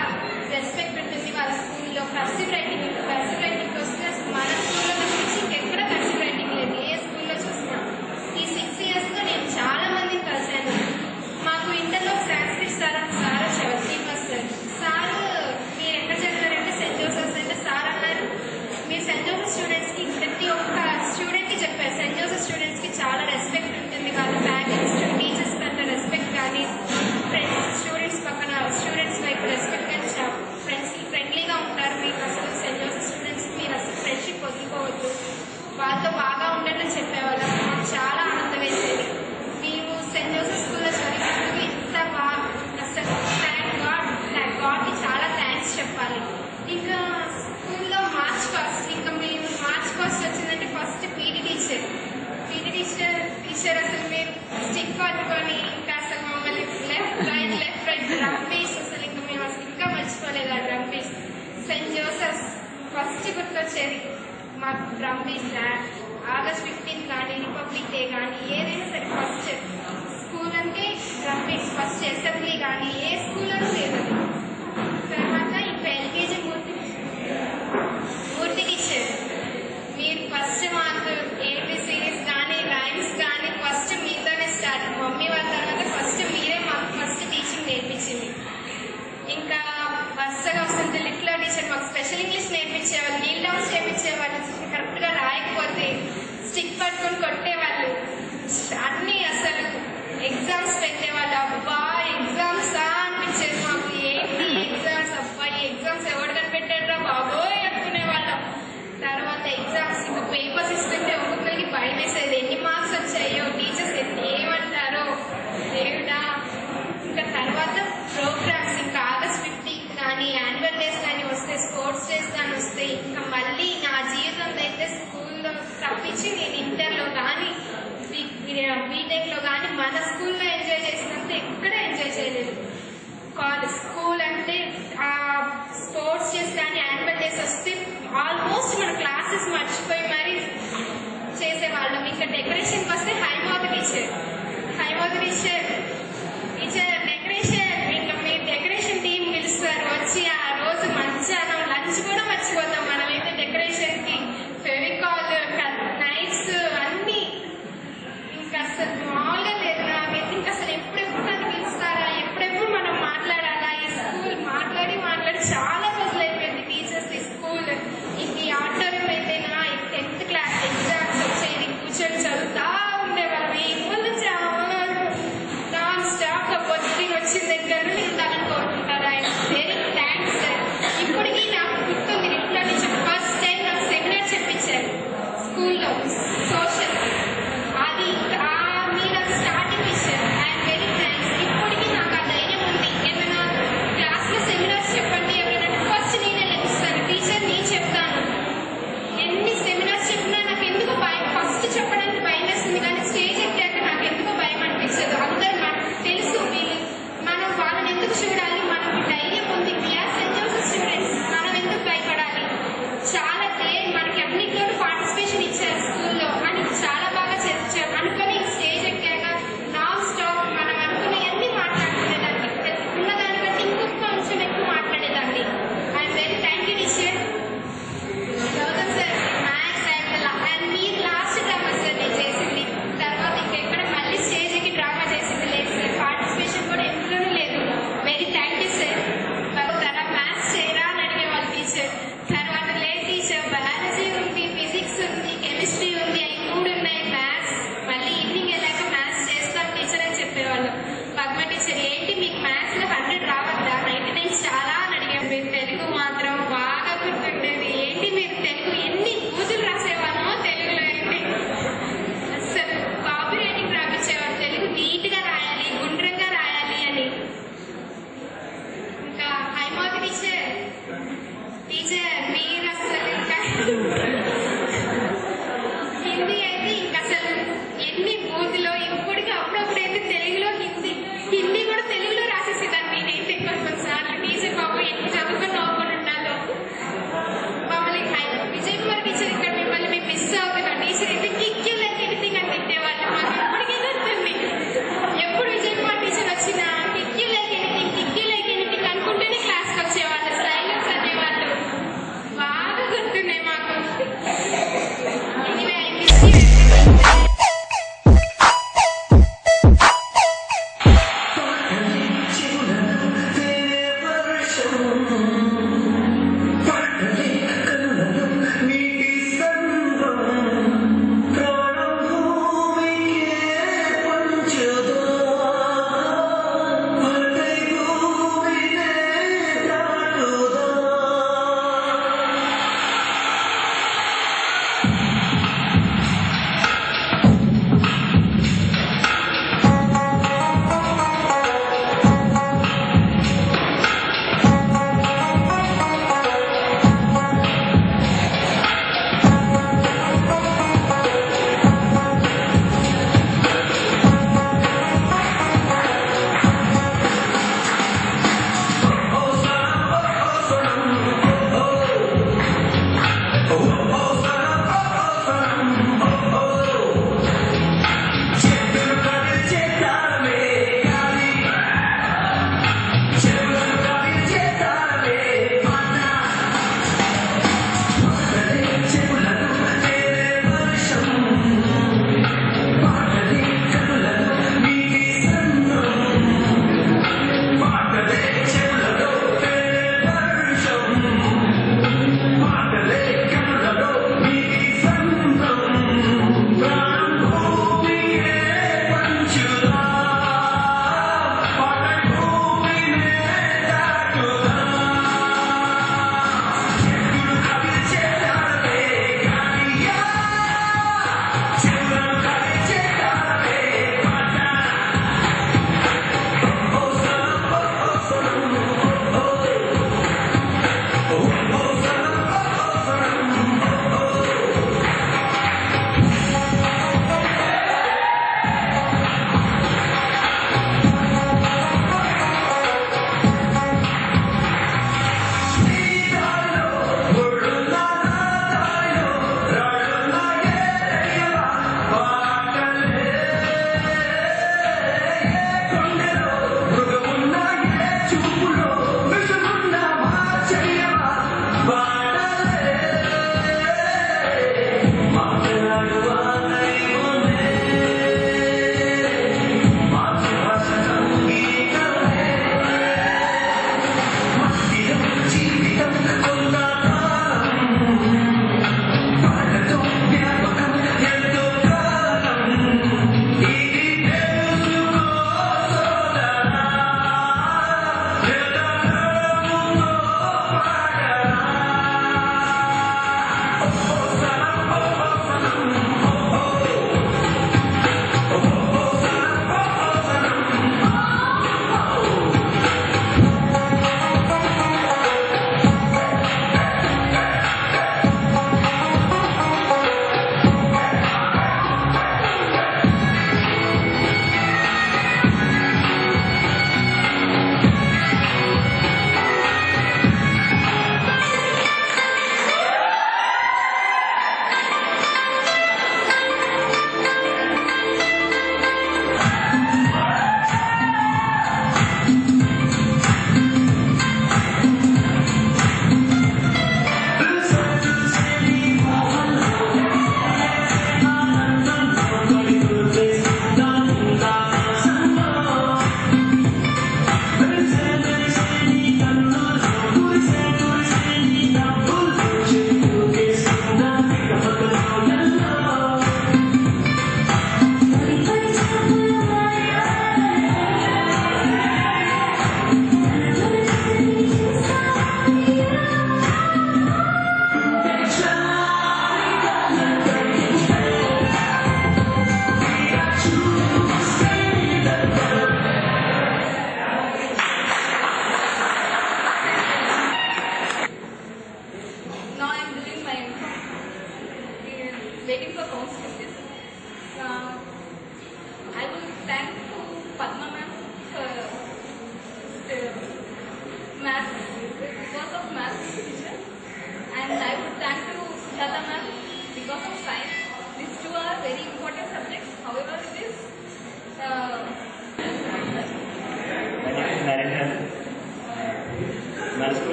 రెస్పెక్ట్ ఉంటుంది వాళ్ళ స్కూల్లో. కర్సివ్ రైటింగ్ వస్తే మన స్కూల్లో తప్పించి ఇంకెక్కడ కర్సివ్ రైటింగ్ లేదు, ఏ స్కూల్లో చూసినా. ఈ 6 yearsలో నేను చాలా మందిని కలిశాను. మాకు ఇంటర్లో సాంస్క్రిట్ సార్ వచ్చేవారు, శ్రీనివాస్ సార్. మీరు ఎక్కడ చదివారంటే సెయింట్ జోసెఫ్స్ అంటే సార్ అన్నారు. మీరు సెయింట్ జోసెఫ్ స్టూడెంట్స్కి ప్రతి ఒక్క స్టూడెంట్కి చెప్పారు, సెయింట్ జోసెఫ్ స్టూడెంట్స్కి చాలా రెస్పెక్ట్ ఉంటుంది. వాళ్ళ పేరెంట్స్, టీచర్స్ కంటే రెస్పెక్ట్ కానీ, ఫ్రెండ్స్, స్టూడెంట్స్ పక్కన స్టూడెంట్స్ వైపు రెస్పెక్ట్ కానీ, ఫ్రెండ్స్కి ఫ్రెండ్లీగా ఉంటారు. మీకు అసలు సెయింట్ జోసెఫ్ స్టూడెంట్స్కి మీరు అసలు ఫ్రెండ్షిప్ వదులుకోవద్దు, వాళ్ళతో బాగా ఉండండి చెప్పేవాళ్ళం. మాకు చాలా ఆనందం వేసేది. మేము సెయింట్ జోసెఫ్ స్కూల్లో చదివినందుకు ఇంత బాగా అసలు గాడ్కి చాలా థ్యాంక్స్ చెప్పాలి. ఇంకా స్కూల్లో మార్చ్ పాస్ట్, ఇంకా మేము మార్చ్ పాస్ట్ వచ్చిందంటే ఫస్ట్ పీటీ టీచర్ అసలు మీరు స్టిక్ పట్టుకొని ఇంకా అసలు మమ్మల్ని లెఫ్ట్ రైట్ డ్రమ్ బీస్, అసలు ఇంకా మేము అసలు ఇంకా మర్చిపోలేదు ఆ డ్రమ్ బీస్. సెయింట్ జోసెఫ్ ఫస్ట్ గుర్తొచ్చేది మాకు డ్రమ్ బీస్. August 15 కానీ, రిపబ్లిక్ డే కానీ, ఏదైనా సరే ఫస్ట్ స్కూల్ అంటే డ్రమ్ బీట్స్. ఫస్ట్ అసెంబ్లీ కానీ ఏ స్కూల్లోనూ లేదు. తర్వాత ఇంకా ఎల్కేజీ మూర్తి టీచర్, మీరు ఫస్ట్ మాకు ABCDs కానీ రైమ్స్ కానీ ఫస్ట్ మీతోనే స్టార్ట్. మమ్మీ వాళ్ళ తర్వాత ఫస్ట్ మీరే మాకు ఫస్ట్ టీచింగ్ నేర్పించింది. ఇంకా వరుసగా వస్తుంది లిటిల్ టీచర్ మాకు స్పెషల్ ఇంగ్లీష్ నేర్పించేవాళ్ళు, నీల్ డౌన్స్ చేయించేవాళ్ళు. కరెక్ట్గా రాయకపోతే స్టిక్ పట్టుకొని కొట్టేవాళ్ళు. అన్నీ అసలు ఎగ్జామ్స్ పెట్టేవాళ్ళు. అబ్బా ఎగ్జామ్సా అనిపించేది మాకు. ఏంటి ఎగ్జామ్స్, అబ్బాయి ఎగ్జామ్స్ ఎవరు కనిపెట్టాడ్రా బాబోయ్ అనుకునేవాళ్ళం. తర్వాత ఎగ్జామ్స్ ఇంకా పేపర్స్ ఇస్తుంటే ఒక్కొక్కరికి భయం వేసేది, ఎన్ని మార్క్స్ వచ్చాయో, టీచర్స్ ఏమంటారో దేవుడా. ఇంకా తర్వాత ప్రోగ్రామ్స్, ఇంకా August 15 కానీ, యాన్యువల్ డేస్ కానీ వస్తే, స్పోర్ట్స్ డేస్ కానీ వస్తే, ఇంకా మళ్ళీ నా జీవితంలో అయితే స్కూల్లో తప్పించి నేను ఇంటర్లో కానీ బీటెక్లో కానీ మన స్కూల్లో ఎంజాయ్ చేసినంత ఎక్కడ ఎంజాయ్ చేయలేదు. స్కూల్ అంటే స్పోర్ట్స్ డేస్ కానీ యాన్యువల్ డేస్ వస్తే ఆల్మోస్ట్ మన క్లాసెస్ మర్చిపోయి మరి చేసేవాళ్ళం. ఇంకా డెకరేషన్కి వస్తే హైమోద్ టీచర్ డెకరేషన్, ఇంకా మీరు డెకరేషన్ టీం పిలుస్తారు వచ్చి ఆ రోజు మధ్యాహ్నం లంచ్ కూడా మర్చిపోతాం మనమైతే డెకరేషన్కి. ఫెవికాల్, నైట్స్ అన్నీ ఇంకా అసలు మామూలుగా లేదు. నాకు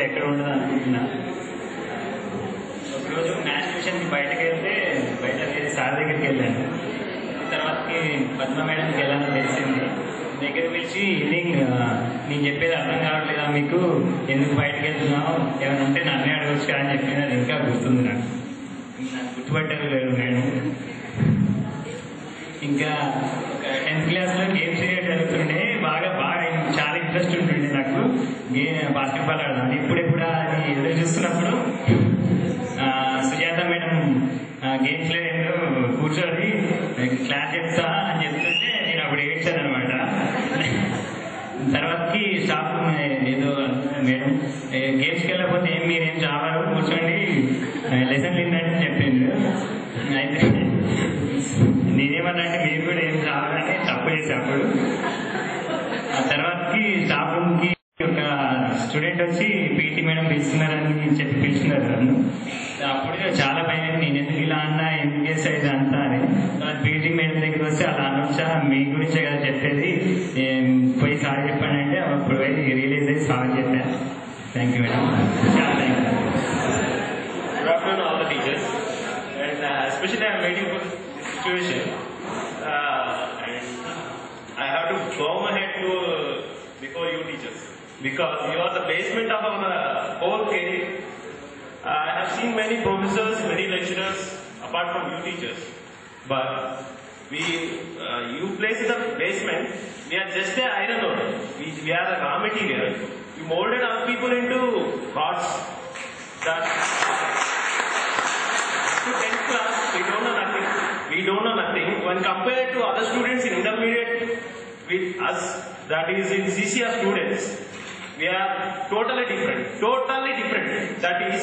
ఎక్కడ ఉండదు అనుకుంటున్నా. ఒకరోజు మ్యాథ్స్ ట్యూషన్కి బయటకు వెళ్తే సార్ దగ్గరికి వెళ్ళాను. తర్వాతకి పద్మ మేడంకి వెళ్ళానో తెలిసింది. దగ్గర పిలిచి ఈవినింగ్ నేను చెప్పేది అర్థం కావట్లేదా మీకు, ఎందుకు బయటకు వెళ్తున్నావు, ఏమైనా ఉంటే నన్నే అడగచ్చు అని చెప్పిన అది ఇంకా గుర్తుంది నాకు గుర్తుపట్టారు లేదు మేడం. ఇంకా 10th క్లాస్లో గేమ్స్ జరుగుతుండే, బాగా చాలా ఇంట్రెస్ట్ ఉంటుండే నాకు బాస్కెట్బాల్ ఆడదాం. ఇప్పుడెప్పుడు అది ఎదురు చూస్తున్నప్పుడు సుజాత మేడం గేమ్స్ లో కూర్చొని క్లాస్ చెప్తా అని చెప్తుంటే నేను అప్పుడు ఏడ్చాను అనమాట. తర్వాతకి స్టాఫ్ ఏదో మేడం గేమ్స్కి వెళ్ళకపోతే మీరేం చావారు, కూర్చోండి లెసన్ విన్నట్టు చెప్పిండు. అయితే నేనేమన్నా అంటే మీరు కూడా ఏం చావాలని తప్పు చేసే అప్పుడు. ఆ తర్వాతకి స్టాఫ్ రూమ్కి ఒక స్టూడెంట్ వచ్చి పీటీ మేడం పిలుస్తున్నారని చెప్పి పిలుస్తున్నారు నన్ను. అప్పుడు చాలా భయం, నేను ఎందుకు ఇలా అన్నా, ఎందుకు చేసా ఇది అంతా అని. పీటీ మేడం దగ్గరికి వస్తే అలా అనొచ్చా, మీ గురించే కదా చెప్పేది, పోయి సారీ చెప్పండి అంటే అప్పుడు పోయి రియలైజ్ అయ్యి సారీ చెప్పాను. థ్యాంక్ యూ మేడం, చాలా thank you. Good afternoon all the teachers, and especially I am waiting for this situation, and I have to go ahead to before you teachers, because you are the basement of our whole career. I have seen many professors, many lecturers apart from you teachers, but you place the basement, we are just a iron ore, we are a raw material. You molded our people into gods. That to 10th class, we don't know nothing. We don't know nothing. When compared to other students in intermediate with us, that is in CCR students, we are totally different. Totally different. That is,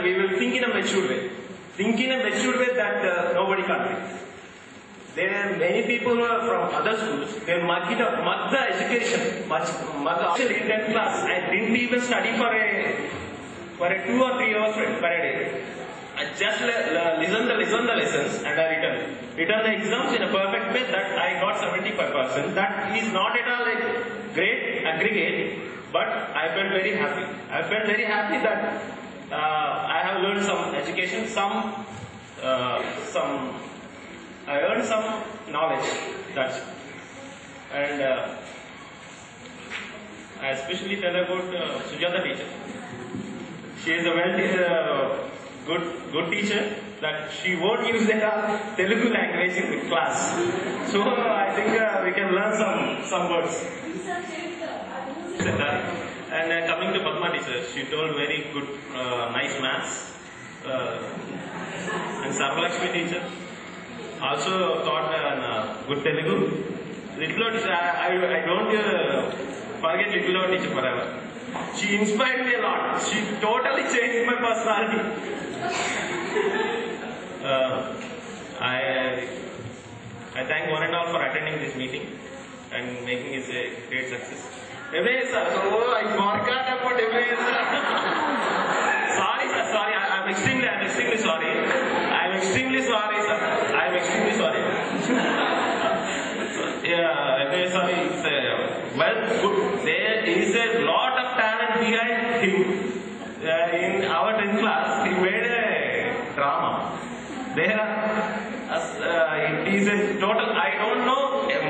we will think in a mature way. Think in a mature way that nobody can think. There are many people from other schools, they mug it up, mug the education, mug actually in 10th class. I didn't even study for a 2 or 3 hours per day. I just listen the lessons and I return the exams in a perfect way that I got 75%. That is not at all a great aggregate, but I felt very happy. I felt very happy that I have learned some education, I earned some knowledge. That's it. And I especially tell about Sujata teacher. She is a good teacher, that she won't use the Telugu language in the class. So I think we can learn some words. And coming to Padma teacher, she told very good, nice maths. And Sarvalakshmi teacher also taught good Telugu. Little teacher, I don't forget Little teacher forever. She inspired me a lot. She totally changed my personality. I thank one and all for attending this meeting and making it a great success. Sir, I forgot about sir. Sorry, I'm extremely sorry. I'm extremely sorry, sir. I'm extremely sorry. Sorry. Well, good. There is a lot of talent behind him. In our 10th class, he made a drama. There, it is a total. I don't know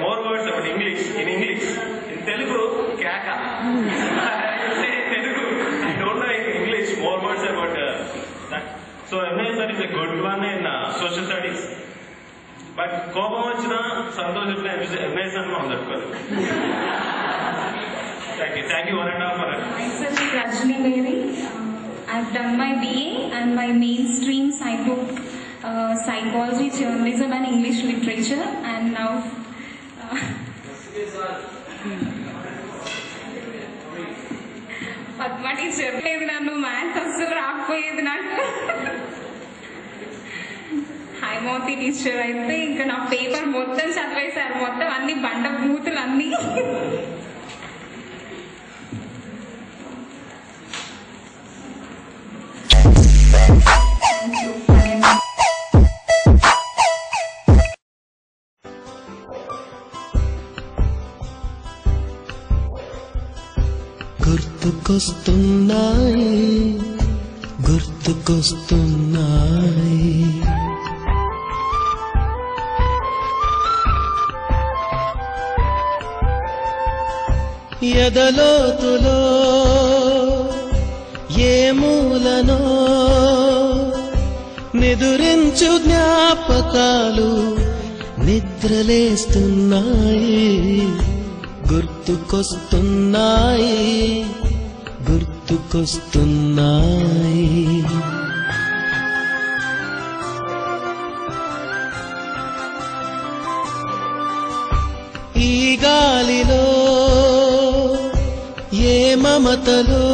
more words about English. In English, in Telugu, kaka. I say Telugu. I don't know in English more words about that. So, MSR is a good one in social studies. But కోపం వచ్చినా సంతోషించిన MSR on that one. Thank you one and all for that. Myself Rajni Mary. I've done my BA and my main streams I took psychology, journalism and English literature, and now Padma teacher లేదు నన్ను maths అసలు రాకపోయేది నాకు. Haimoti teacher అయితే ఇంకా నా paper మొత్తం చదివేశారు, మొత్తం అన్ని బండ బూతులు అన్నీ. గుర్తుకొస్తున్నాయి గుర్తుకొస్తున్నాయి. ఎదలోతులో ఏ మూలనో నిదురించు జ్ఞాపకాలు నిద్రలేస్తున్నాయి గుర్తుకొస్తున్నాయి గుర్తుకొస్తున్నాయి. ఈ గాలిలో ఏ మమతలో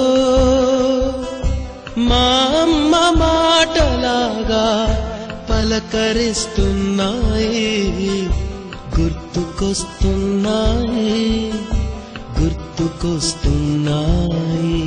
మా అమ్మ మాటలాగా పలకరిస్తున్నాయి గుర్తుకొస్తున్నాయి గుర్తుకొస్తున్నాయి.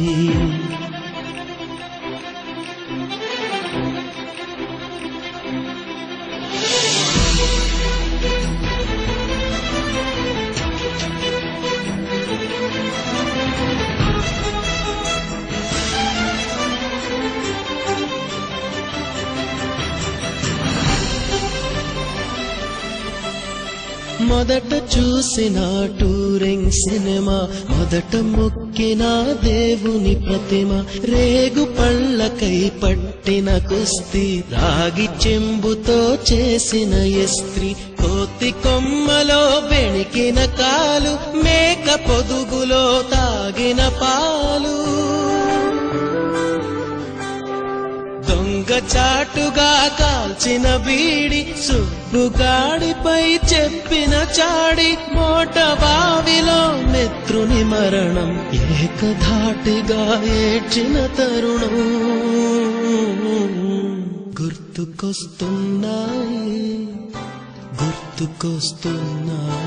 మొదట చూసిన టూరింగ్ సినిమా, మొదట మొక్కిన దేవుని ప్రతిమ, రేగు పళ్ళకై పట్టిన కుస్తీ, రాగి చెంబుతో చేసిన ఇస్త్రీ, కోతి కొమ్మలో బెణికిన కాలు, మేక పొదుగులో తాగిన పాలు, దొంగ చాటుగా కాల్చిన బీడి, సుబ్బుగాడిపై చెప్పిన చాడి, మోట బావిలో మిత్రుని మరణం, ఏకధాటిగా ఏడ్చిన తరుణం గుర్తుకొస్తున్నాయి గుర్తుకొస్తున్నాయి.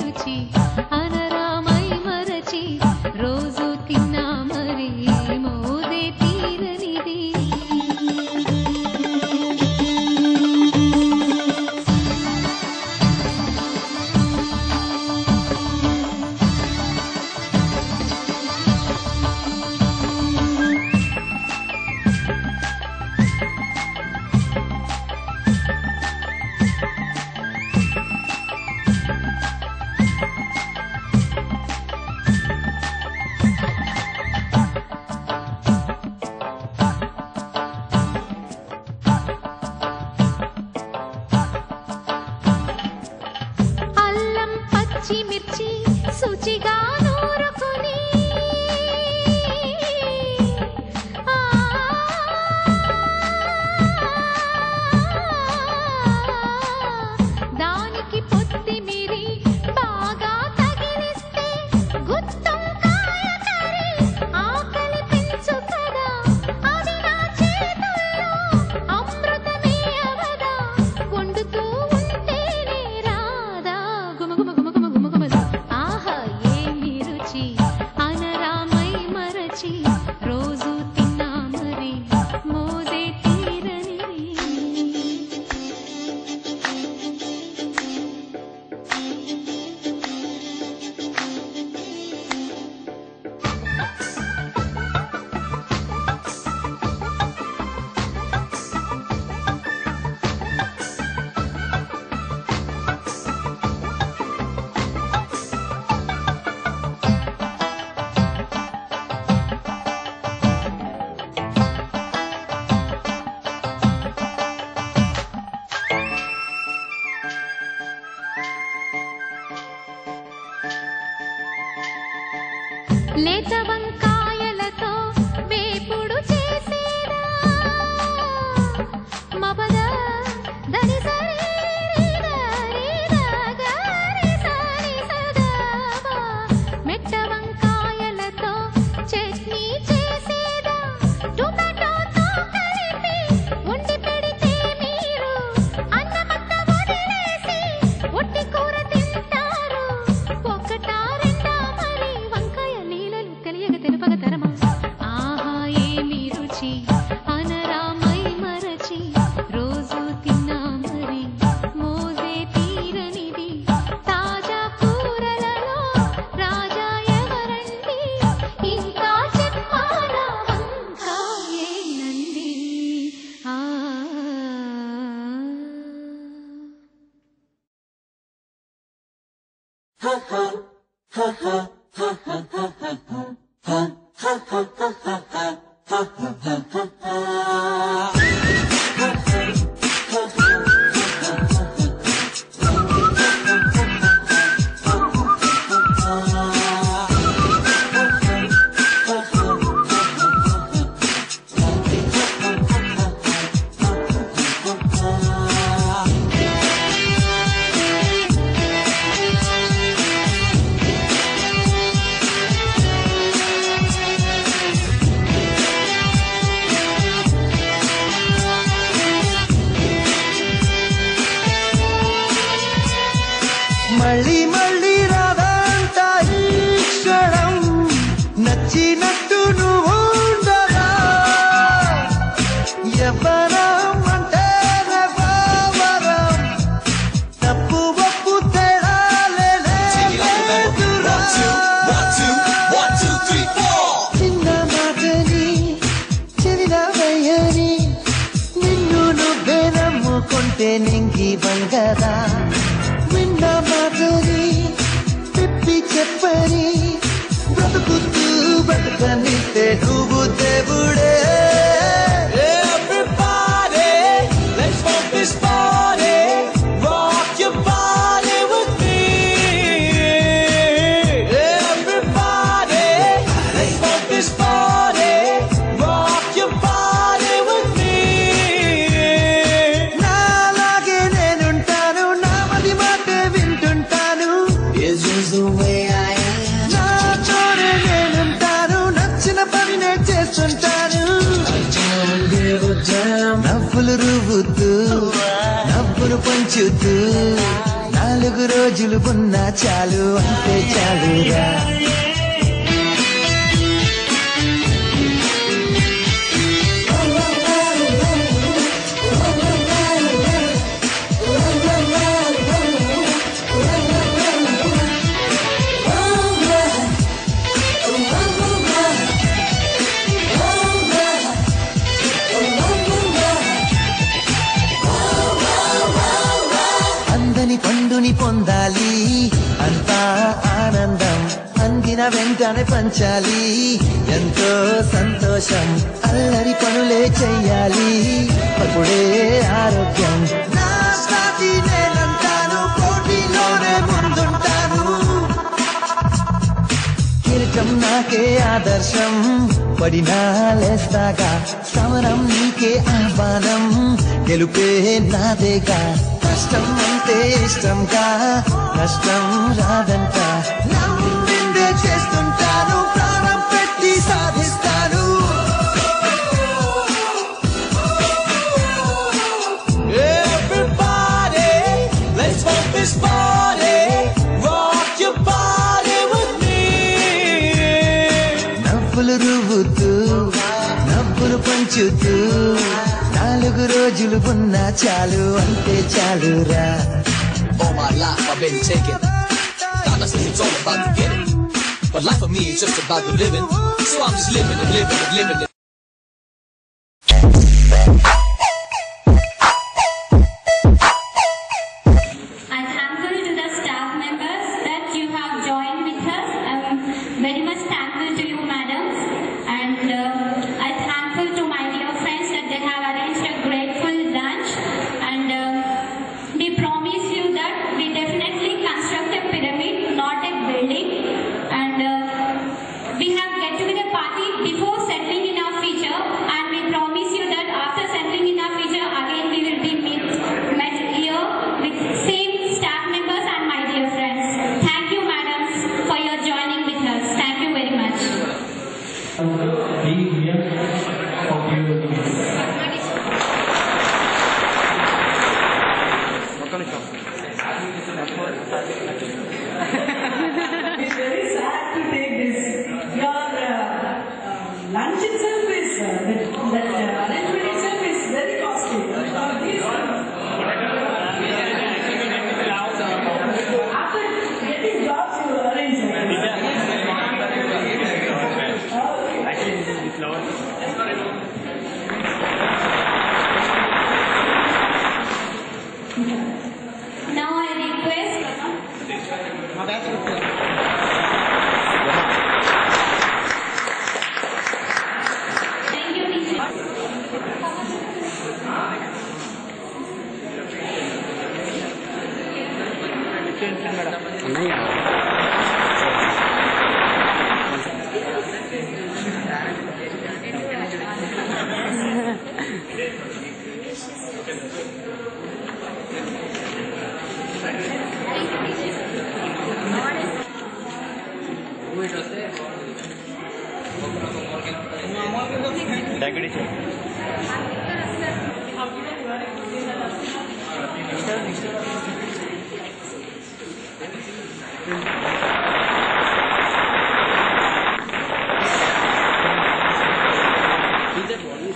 రుచి అనరామై మరచి రోజు తిన్నా మరి మోదే తీరనిది మిర్చి శుచిగా నూరుకొని దానికి పొత్తిమిరి బాగా తగిలిస్తే గుత్తొంకాయ కర్రీ ఆకలి పెంచు కదా అది నా చేతుల్లో అమృతమే అవదా వండుతూ ఉంటేనే రాదా గుమ గుమ గుమ గుమ గుమ గుమ ఆహా ఏమి రుచి అనరామై మరచి రోజు తిన్నా మరి మోదే తీరని లేత వంకాయలతో వేపుడు చేసేదా మబద దని సరి గరి సరి సదాబా మెట్ట వంకాయలతో చట్నీ చేసేదా టొమాటోతో కలిపి వండి పెడితే మీరు అన్నమంత వదిలేసి ఒట్టి కూర తింటారు ఒకటా రెండా మరి వంకాయ లీలలు తెలియక తెలుపక తరమా ఆహా ఏమి రుచి అనరామై మరచి రోజు తిన్నా మరి మోదే తీరనిది తాజా కూరలలో రాజా ఎవరండి ఇంకా చెప్పాలా వంకాయేనండి ఆ మళ్ళీ మళ్ళీ రాదంట ఈ క్షణం నచ్చినట్టు నువ్వు ఉండరా ఎవరం అంటే వరం తప్పు ఒప్పు తేడాలే లేదురా చిన్న మాటని చెవిన వేయని నిన్ను నువ్వే నమ్ముకుంటే నింగి బంగదా విన్న మాటని తిప్పి చెప్పని బ్రతుకుతూ బ్రతకనిస్తే నువ్వు దేవుడే Everybody, let's smoke this party, rock your body with me. Everybody, let's smoke this party, rock your body with me. నాలాగే నేనుంటాను నా మది మాట వింటుంటాను It's just the way I am. నా తోడే నేనుంటాను నచ్చిన పని నేను చేస్తుంటాను నవ్వులు రువ్వుతూ నవ్వును పంచుతూ నా 4 రోజులు ఉన్నా చాలు అంతే చాలురా. పండుని పొందాలి అంతా ఆనందం, అందిన వెంటనే పంచాలి ఎంతో సంతోషం, అల్లరి పనులే చెయ్యాలి అప్పుడే ఆరోగ్యం. నా సాటి నేనంటాను, పోటీలోనే ముందుంటాను, కిరీటం నాకే ఆదర్శం, పడినా లేస్తాగా సమరం నీకే ఆహ్వానం, గెలుపే నాదేగా. కష్టం అంటే ఇష్టంగా, నష్టం రాదంట, నమ్మిందే చేస్తుంటాను, ప్రాణం పెట్టి సాధిస్తాను. Everybody, let's rock this party, rock your body with me. నవ్వులు రువ్వుతూ నవ్వులు పంచుతూ 4 రోజులు ఉన్నా చాలు అంతే చాలురా. All my life I've been taken, thought I said it's all about the getting, but life for me is just about the living, so I'm just living and living and living it. I'm thankful to the staff members that you have joined with us. I'm very much thankful to you, madams, and I'm thankful to my dear friends that they have arranged a grateful lunch, and we promise you that we definitely construct a pyramid, not a building, and we have get together party before settling in our future, and we promise you that after settling in our future again we will be met here with same staff members and my dear friends. Thank you, madams, for your joining with us. Thank you very much. Being here for you. It's very sad to take this. Your lunch itself is that arrangement itself is very costly. After getting jobs, you arrange it. Actually, this is the flowers. Now I request thank you, teacher. Thank you, teacher.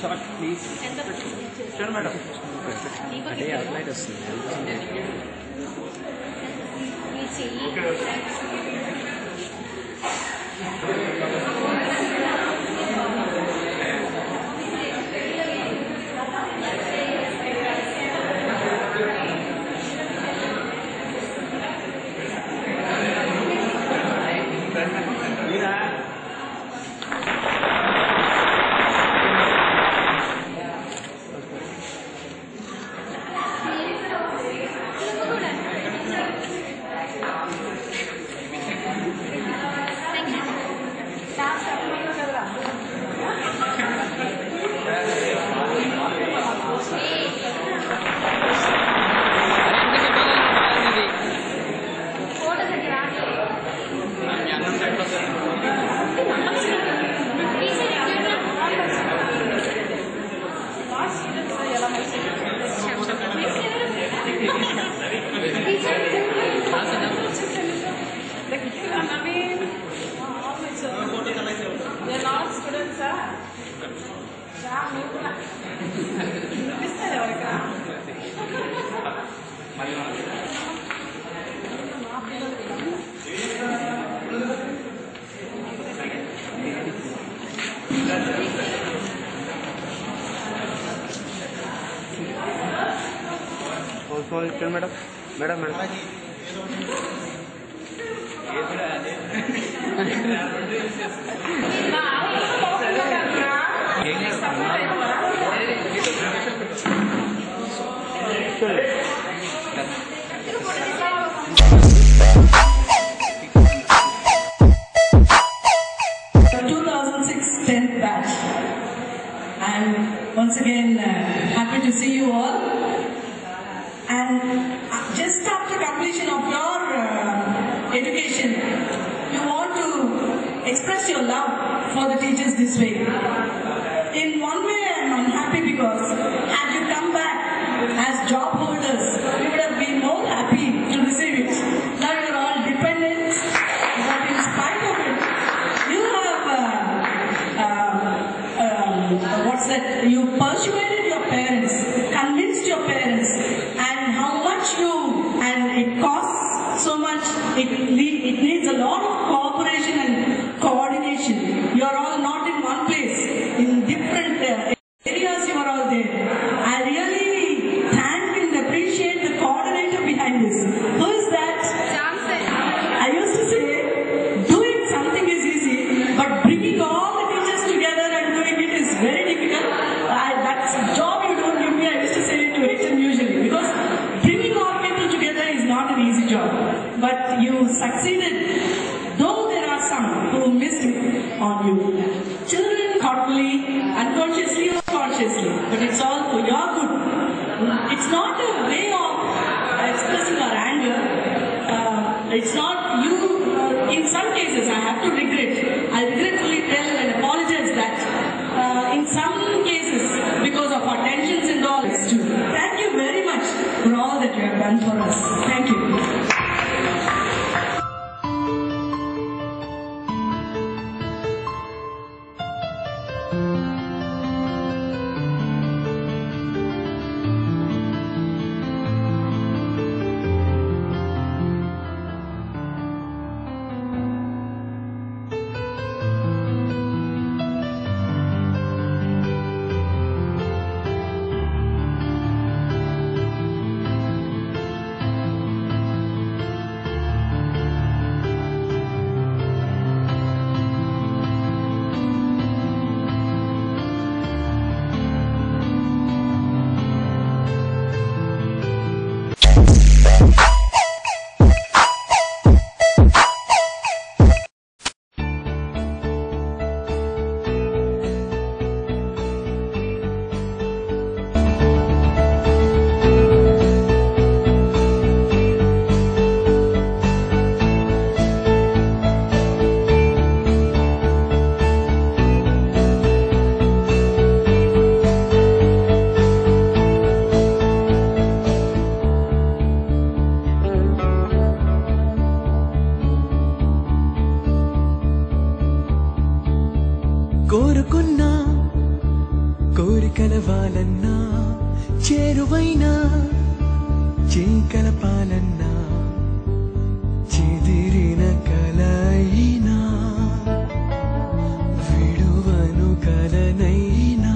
Short, please. Sure, madam. Ade outline వస్తుంది. They're not students, sir. Madam madam madam Once again, happy to see you all. And just after completion of your education, you want to express your love for the teachers this way. In one way, I'm unhappy because had you come back as job holders, you would have been more happy to receive it. Now you're all dependents, but in spite of it, you have what's that? You persuaded your parents, convinced your parents, and how much and it costs so much. It needs a lot of cooperation and coordination. You are all not in one place, in different areas. You are all there. I really thank and appreciate the coordinator behind this. Who is that? Johnson. I used to say, doing something is easy, but bringing all the teachers together and doing it is very difficult. That's a job you don't give me. I used to say it to HM usually, because bringing all people together is not an easy job. But you succeeded, though there are some who missed on you. Children thoughtfully, unconsciously or consciously, but it's all for your good. It's not a way of expressing our anger. It's not you. In some cases, I have to regret. I regretfully tell and apologize that in some cases, because of our tensions and all, it's true. Thank you very much for all that you have done for us. Thank you. కోరుకున్నా కోరికల వాలన్నా చేరువైనా చేకలపాలన్నా చెదిరిన కలయినా విడువను కలనైనా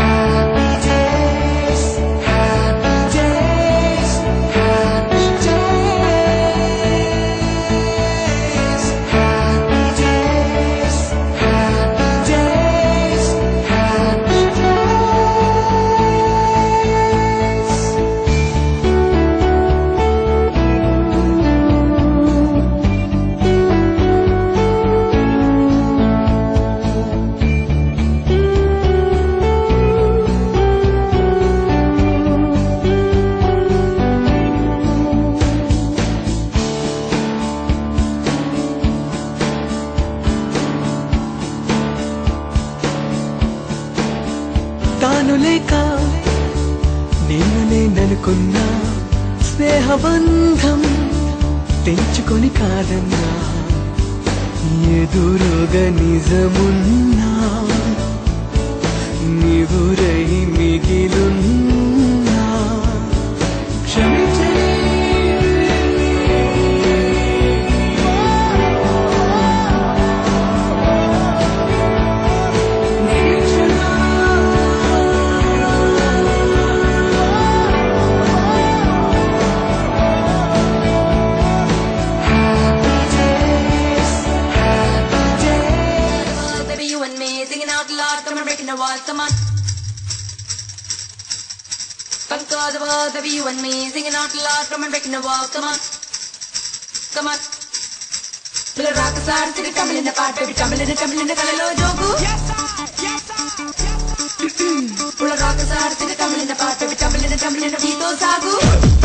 Happy days, స్నేహబంధం తెంచుకొని కాదన్నా ఎదురుగా నిజమున్నా నీవురై మిగిలున్నా క్షమించని Come on. Conquer the world, baby, you and me, singing out loud, come and breaking the wall, come on. Come on. Will a rock star, sing a tumble in the part, baby, tumble in the kalalo jogu. Yes, yes, yes. Will a rock star, sing a tumble in the part, baby, tumble in the beat, sagu.